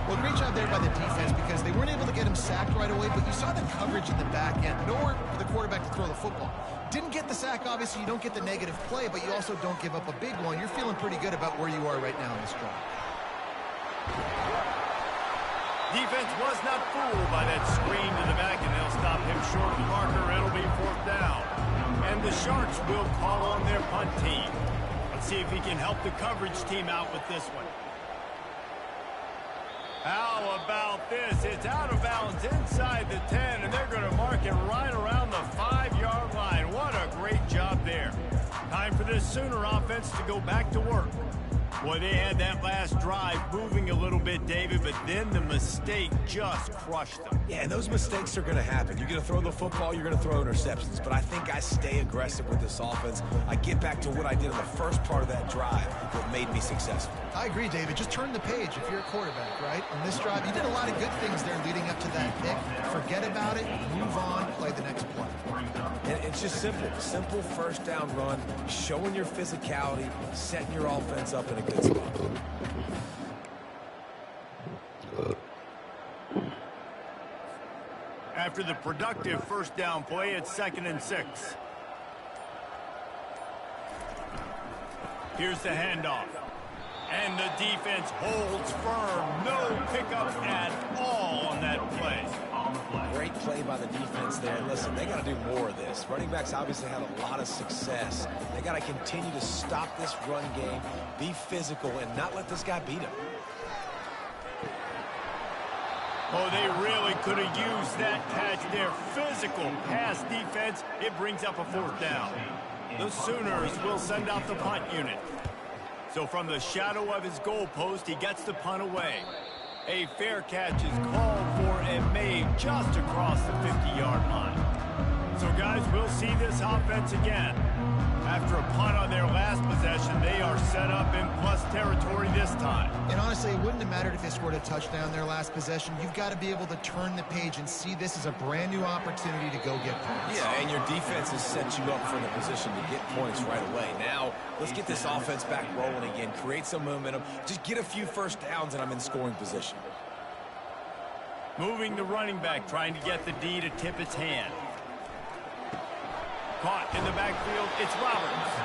Well, great job there by the defense because they weren't able to get him sacked right away, but you saw the coverage in the back end. Nowhere for the quarterback to throw the football. Didn't get the sack, obviously. You don't get the negative play, but you also don't give up a big one. You're feeling pretty good about where you are right now in this drive. Defense was not fooled by that screen to the back, and they'll stop him short of the marker. It'll be 4th down. And the Sharks will call on their punt team. Let's see if he can help the coverage team out with this one. How about this? It's out of bounds inside the 10, and they're going to mark it right around the 5-yard line. What a great job there. Time for this Sooner offense to go back to work. Boy, they had that last drive moving a little bit, David, but then the mistake just crushed them. Yeah, and those mistakes are going to happen. You're going to throw the football, you're going to throw interceptions. But I think I stay aggressive with this offense. I get back to what I did in the first part of that drive that made me successful. I agree, David. Just turn the page if you're a quarterback, right? On this drive, you did a lot of good things there leading up to that pick. Forget about it, move on, play the next play. And it's just simple. Simple first down run, showing your physicality, setting your offense up in a good spot. After the productive first down play, it's 2nd and 6. Here's the handoff. And the defense holds firm. No pickup at all on that play. Great play by the defense. there. And listen, they got to do more of this. Running backs obviously had a lot of success. They got to continue to stop this run game, be physical, and not let this guy beat him. Oh, they really could have used that catch there. Physical pass defense. It brings up a 4th down. The Sooners will send out the punt unit. So from the shadow of his goalpost, he gets the punt away. A fair catch is called for and made just across the 50-yard line. So, guys, we'll see this offense again. After a punt on their last possession, they are set up in plus territory this time. And honestly, it wouldn't have mattered if they scored a touchdown their last possession. You've got to be able to turn the page and see this as a brand new opportunity to go get points. Yeah, and your defense has set you up for the position to get points right away. Now, let's get this offense back rolling again, create some momentum, just get a few first downs, and I'm in scoring position. Moving the running back, trying to get the D to tip its hand. Caught in the backfield, it's Roberts.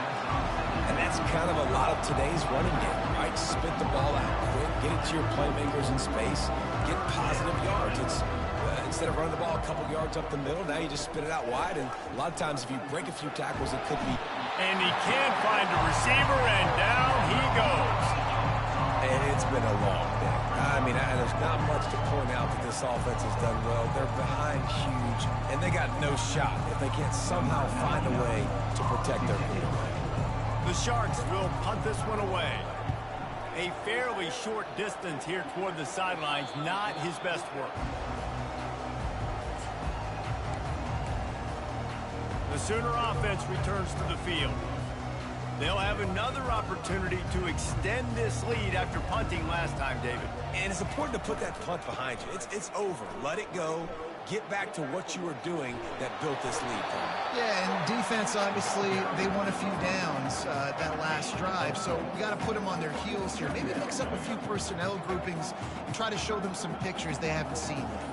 And that's kind of a lot of today's running game, right? Spit the ball out quick, get it to your playmakers in space, get positive yards. It's instead of running the ball a couple yards up the middle, now you just spit it out wide, and a lot of times if you break a few tackles, it could be... And he can't find a receiver, and down he goes. And it's been a long day. I mean, there's not much to point out that this offense has done well. They're behind huge, and they got no shot if they can't somehow find a way to protect their quarterback. The Sharks will punt this one away. A fairly short distance here toward the sidelines, not his best work. The Sooner offense returns to the field. They'll have another opportunity to extend this lead after punting last time, David. And it's important to put that punt behind you. It's over. Let it go. Get back to what you were doing that built this lead. Yeah, and defense, obviously, they won a few downs that last drive, so we got to put them on their heels here. Maybe mix up a few personnel groupings and try to show them some pictures they haven't seen yet.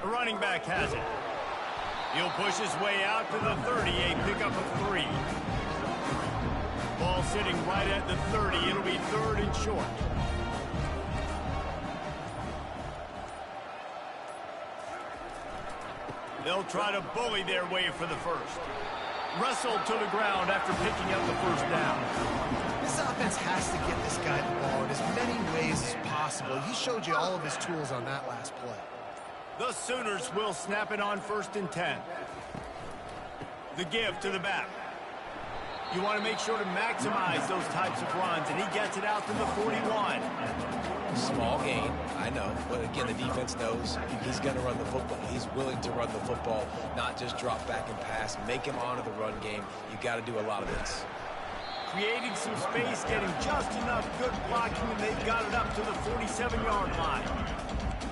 The running back has it. He'll push his way out to the 30, a pickup of 3. Ball sitting right at the 30. It'll be 3rd and short. They'll try to bully their way for the first. Wrestled to the ground after picking up the 1st down. This offense has to get this guy the ball in as many ways as possible. He showed you all of his tools on that last play. The Sooners will snap it on 1st and 10. The give to the back. You want to make sure to maximize those types of runs, and he gets it out to the 41. Small gain, I know, but again, the defense knows he's going to run the football. He's willing to run the football, not just drop back and pass, make him honor the run game. You got to do a lot of this. Creating some space, getting just enough good blocking, and they've got it up to the 47-yard line.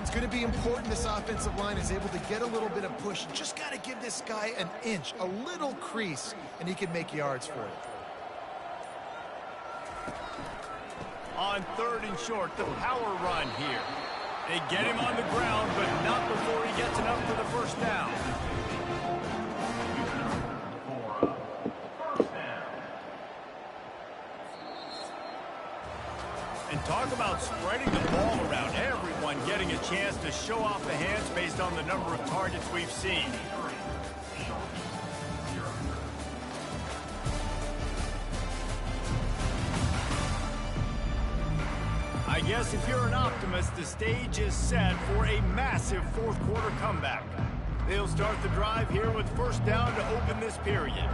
It's going to be important this offensive line is able to get a little bit of push. Just got to give this guy an inch, a little crease, and he can make yards for it. On 3rd and short, the power run here. They get him on the ground, but not before he gets enough for the 1st down. And talk about spreading the ball around. Everyone getting a chance to show off the hands based on the number of targets we've seen. I guess if you're an optimist, the stage is set for a massive 4th quarter comeback. They'll start the drive here with 1st down to open this period.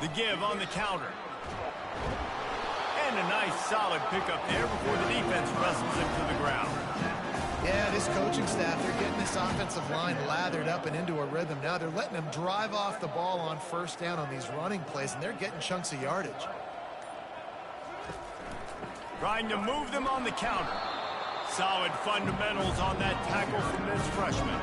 The give on the counter. And a nice solid pickup there before the defense wrestles him to the ground. Yeah, this coaching staff, they're getting this offensive line lathered up and into a rhythm. Now they're letting them drive off the ball on 1st down on these running plays, and they're getting chunks of yardage. Trying to move them on the counter. Solid fundamentals on that tackle from this freshman.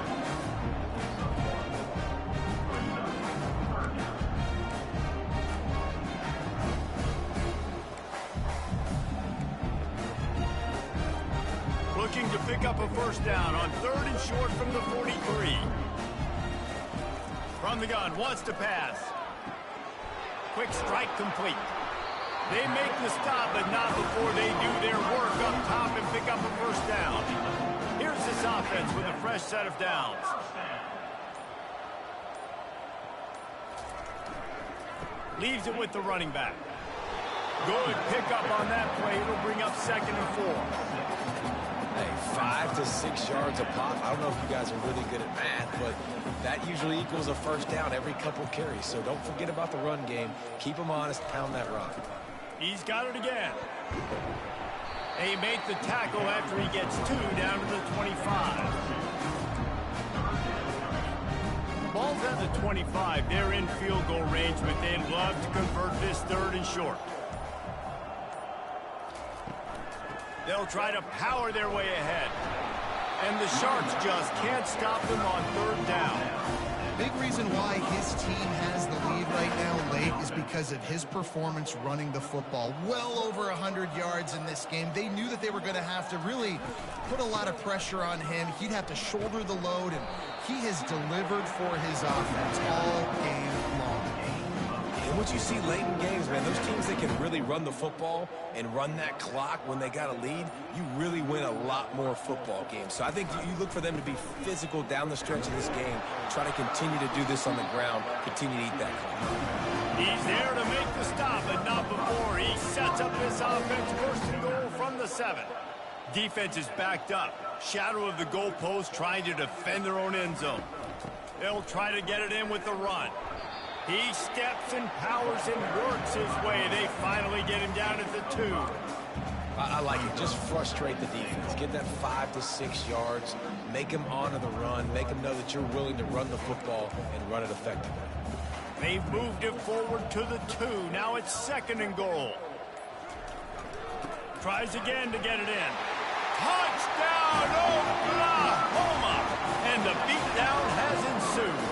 Looking to pick up a 1st down on 3rd and short from the 43. From the gun, wants to pass. Quick strike complete. They make the stop, but not before they do their work up top and pick up a 1st down. this offense with a fresh set of downs. Leaves it with the running back. Good pickup on that play. It'll bring up 2nd and 4. Hey, 5 to 6 yards a pop. I don't know if you guys are really good at math, but that usually equals a first down every couple carries. So don't forget about the run game. Keep them honest. Pound that rock. He's got it again. They make the tackle after he gets 2 down to the 25. Ball's at the 25. They're in field goal range, but they'd love to convert this 3rd and short. They'll try to power their way ahead. And the Sharks just can't stop them on 3rd down. Big reason why his team has the lead right now late is because of his performance running the football. Well over 100 yards in this game. They knew that they were going to have to really put a lot of pressure on him. He'd have to shoulder the load, and he has delivered for his offense all game long. And what you see late in games, man, those teams that can really run the football and run that clock when they got a lead, you really win a lot more football games. So I think you look for them to be physical down the stretch of this game, try to continue to do this on the ground, continue to eat that clock. He's there to make the stop, but not before he sets up this offense. 1st and goal from the 7. Defense is backed up. Shadow of the goalpost, trying to defend their own end zone. They'll try to get it in with the run. He steps and powers and works his way. They finally get him down at the 2. I like it. Just frustrate the defense. Get that 5 to 6 yards. Make them honor the run. Make them know that you're willing to run the football and run it effectively. They've moved it forward to the 2. Now it's 2nd and goal. Tries again to get it in. Touchdown, Oklahoma! And the beatdown has ensued.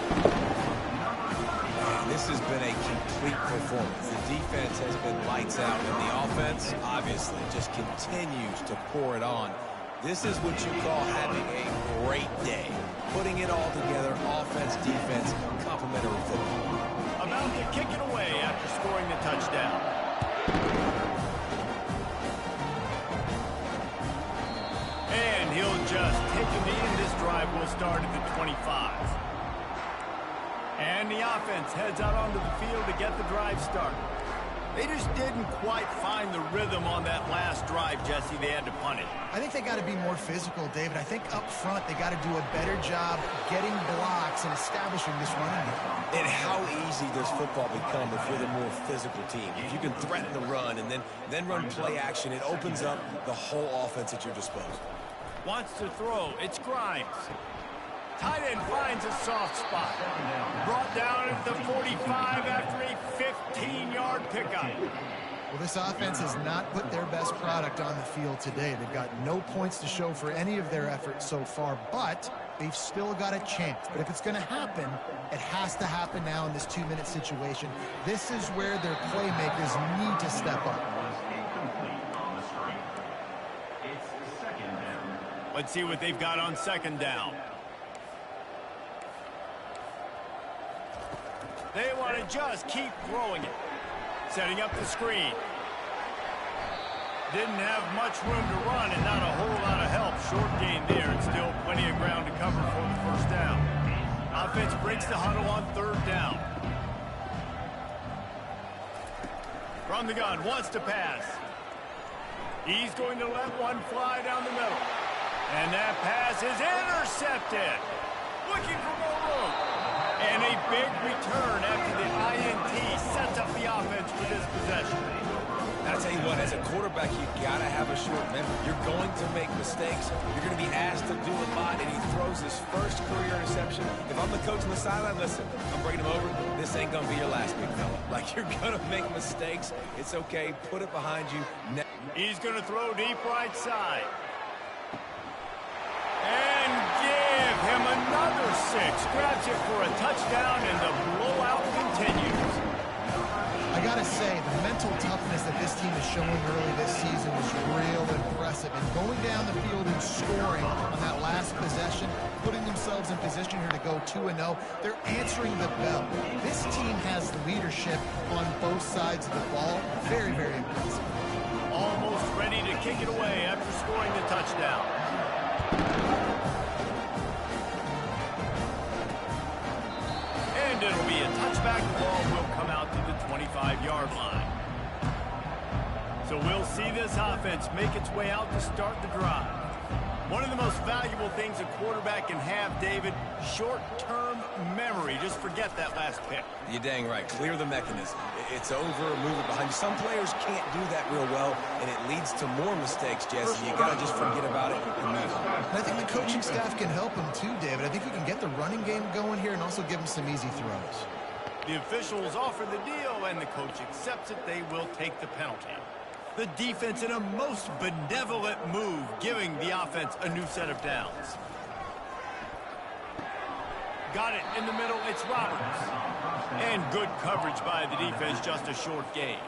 This has been a complete performance. The defense has been lights out, and the offense, obviously, just continues to pour it on. This is what you call having a great day. Putting it all together, offense, defense, complementary football. About to kick it away after scoring the touchdown. And he'll just take a knee, and this drive will start at the 25. And the offense heads out onto the field to get the drive started. They just didn't quite find the rhythm on that last drive, Jesse. They had to punt it. I think they got to be more physical, David. I think up front they got to do a better job getting blocks and establishing this running game. And how easy does football become if you're the more physical team? If you can threaten the run and then run play action, it opens up the whole offense at your disposal. Wants to throw. It's Grimes. Tight end finds a soft spot. Brought down at the 45 after a 15-yard pickup. Well, this offense has not put their best product on the field today. They've got no points to show for any of their efforts so far, but they've still got a chance. But if it's going to happen, it has to happen now in this 2-minute situation. This is where their playmakers need to step up. Let's see what they've got on 2nd down. They want to just keep throwing it. Setting up the screen. Didn't have much room to run and not a whole lot of help. Short gain there and still plenty of ground to cover for the 1st down. Offense breaks the huddle on 3rd down. From the gun, wants to pass. He's going to let one fly down the middle. And that pass is intercepted. Looking for more room. And a big return after the INT sets up the offense for this possession. I'll tell you what, as a quarterback, you got to have a short memory. You're going to make mistakes. You're going to be asked to do a lot, and he throws his first career interception. If I'm the coach on the sideline, listen, I'm bringing him over. This ain't going to be your last, big fella. Like, you're going to make mistakes. It's okay. Put it behind you. He's going to throw deep right side. And give him another 6. Grabs it for a touchdown, and the blowout continues. I got to say, the mental toughness that this team is showing early this season was real impressive. And going down the field and scoring on that last possession, putting themselves in position here to go 2-0, they're answering the bell. This team has leadership on both sides of the ball. Very, very impressive. Almost ready to kick it away after scoring the touchdown. So we'll see this offense make its way out to start the drive. One of the most valuable things a quarterback can have, David, short-term memory. Just forget that last pick. You're dang right. Clear the mechanism. It's over, move it behind you. Some players can't do that real well, and it leads to more mistakes, Jesse. You got to just forget about it and move on. And I think the coaching staff can help him too, David. I think you can get the running game going here and also give him some easy throws. The officials offer the deal, and the coach accepts it. They will take the penalty. The defense in a most benevolent move, giving the offense a new set of downs. Got it in the middle. It's Roberts. And good coverage by the defense, just a short gain.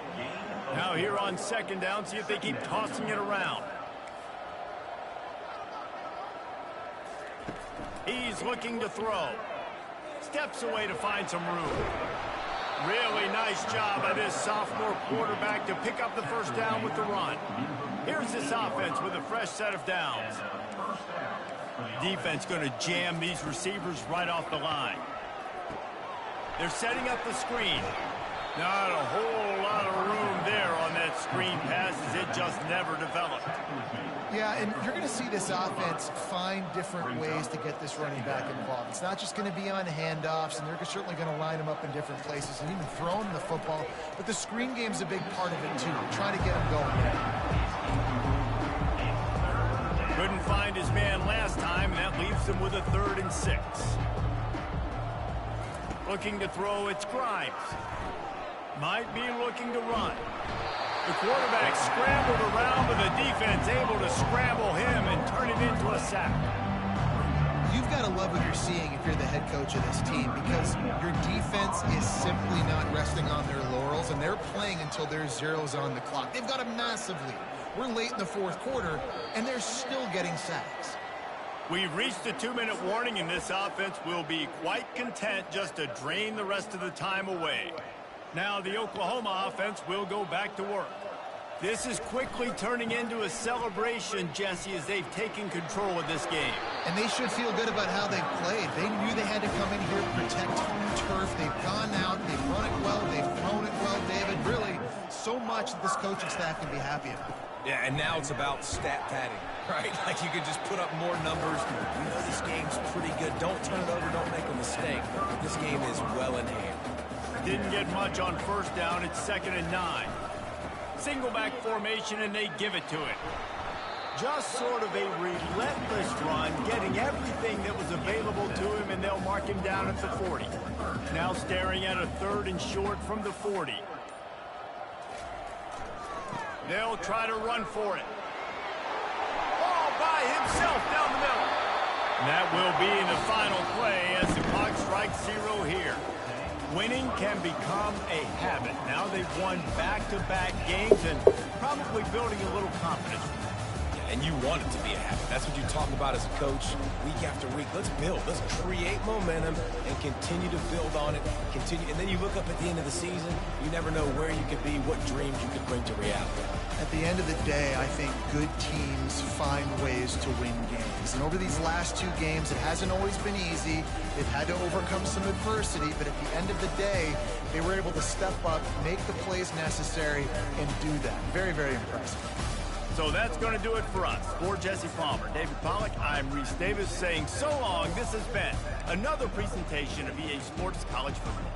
Now here on second down, see if they keep tossing it around. He's looking to throw. Steps away to find some room. Really nice job by this sophomore quarterback to pick up the first down with the run. Here's this offense with a fresh set of downs. Defense going to jam these receivers right off the line. They're setting up the screen. Not a whole lot of room there on that screen pass as it just never developed. Yeah, and you're going to see this offense find different ways to get this running back involved. It's not just going to be on handoffs, and they're certainly going to line him up in different places and even throw him the football. But the screen game's a big part of it, too. Trying to get him going there. Couldn't find his man last time, and that leaves him with a 3rd and 6. Looking to throw, it's Grimes. Might be looking to run. The quarterback scrambled around, but the defense able to scramble him and turn it into a sack. You've got to love what you're seeing if you're the head coach of this team, because your defense is simply not resting on their laurels, and they're playing until there's zeros on the clock. They've got a massive lead. We're late in the 4th quarter, and they're still getting sacks. We've reached a 2-minute warning, and this offense will be quite content just to drain the rest of the time away. Now the Oklahoma offense will go back to work. This is quickly turning into a celebration, Jesse, as they've taken control of this game. And they should feel good about how they've played. They knew they had to come in here, protect home turf. They've gone out, they've run it well, they've thrown it well, David. Really, so much that this coaching staff can be happy about. Yeah, and now it's about stat padding, right? Like you could just put up more numbers. You know this game's pretty good. Don't turn it over. Don't make a mistake. This game is well in hand. Didn't get much on first down. It's 2nd and 9. Single back formation, and they give it to it. Just sort of a relentless run, getting everything that was available to him, and they'll mark him down at the 40. Now staring at a 3rd and short from the 40. They'll try to run for it. All by himself down the middle. And that will be the final play as the clock strikes 0 here. Winning can become a habit. Now they've won back-to-back games and probably building a little confidence. And you want it to be a habit. That's what you talk about as a coach week after week. Let's build. Let's create momentum and continue to build on it. Continue, and then you look up at the end of the season, you never know where you could be, what dreams you could bring to reality. At the end of the day, I think good teams find ways to win games. And over these last 2 games, it hasn't always been easy. They've had to overcome some adversity, but at the end of the day, they were able to step up, make the plays necessary, and do that. Very, very impressive. So that's going to do it for us. For Jesse Palmer, David Pollack, I'm Reese Davis saying so long. This has been another presentation of EA Sports College Football.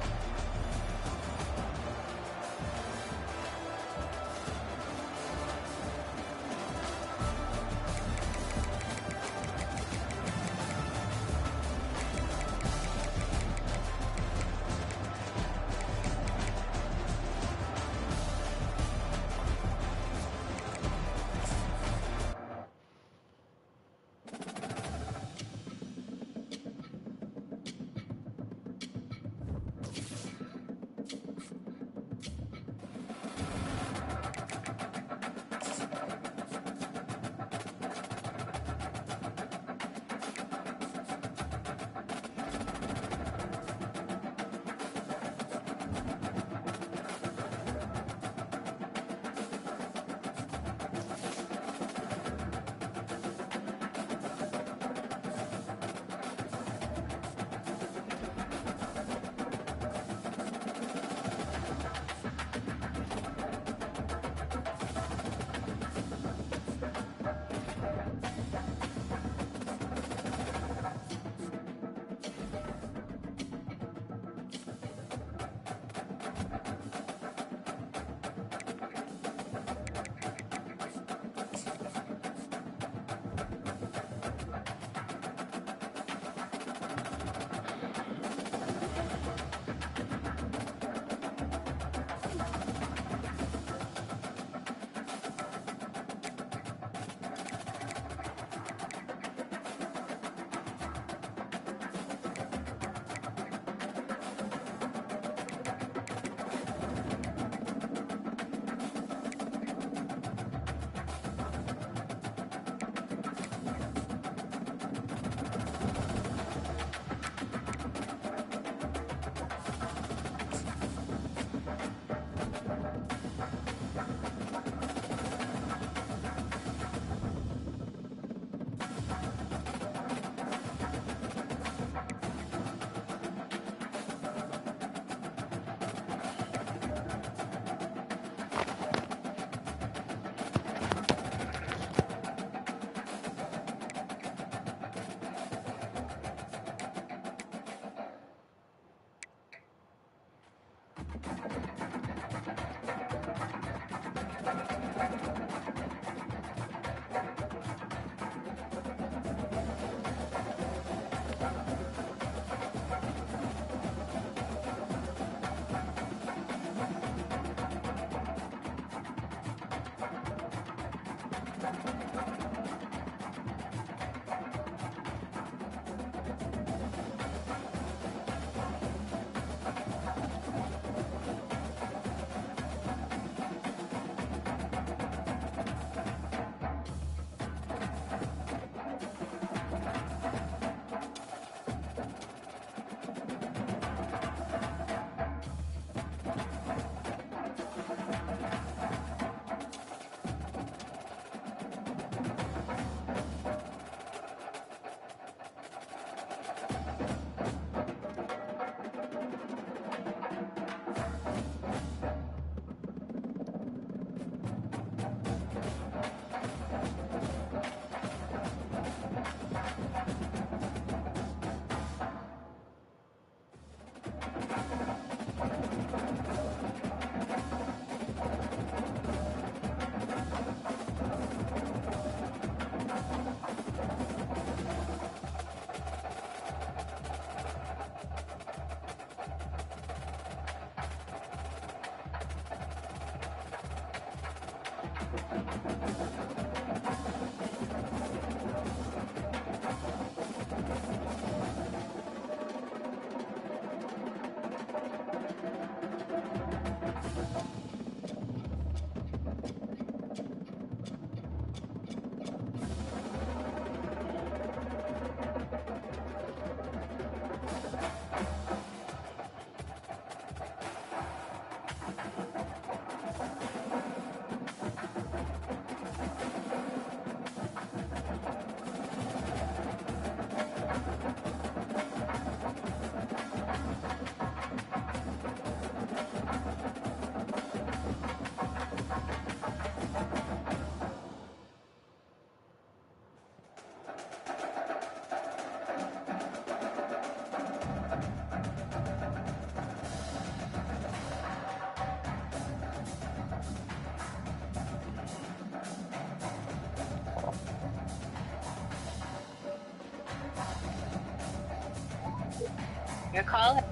Your call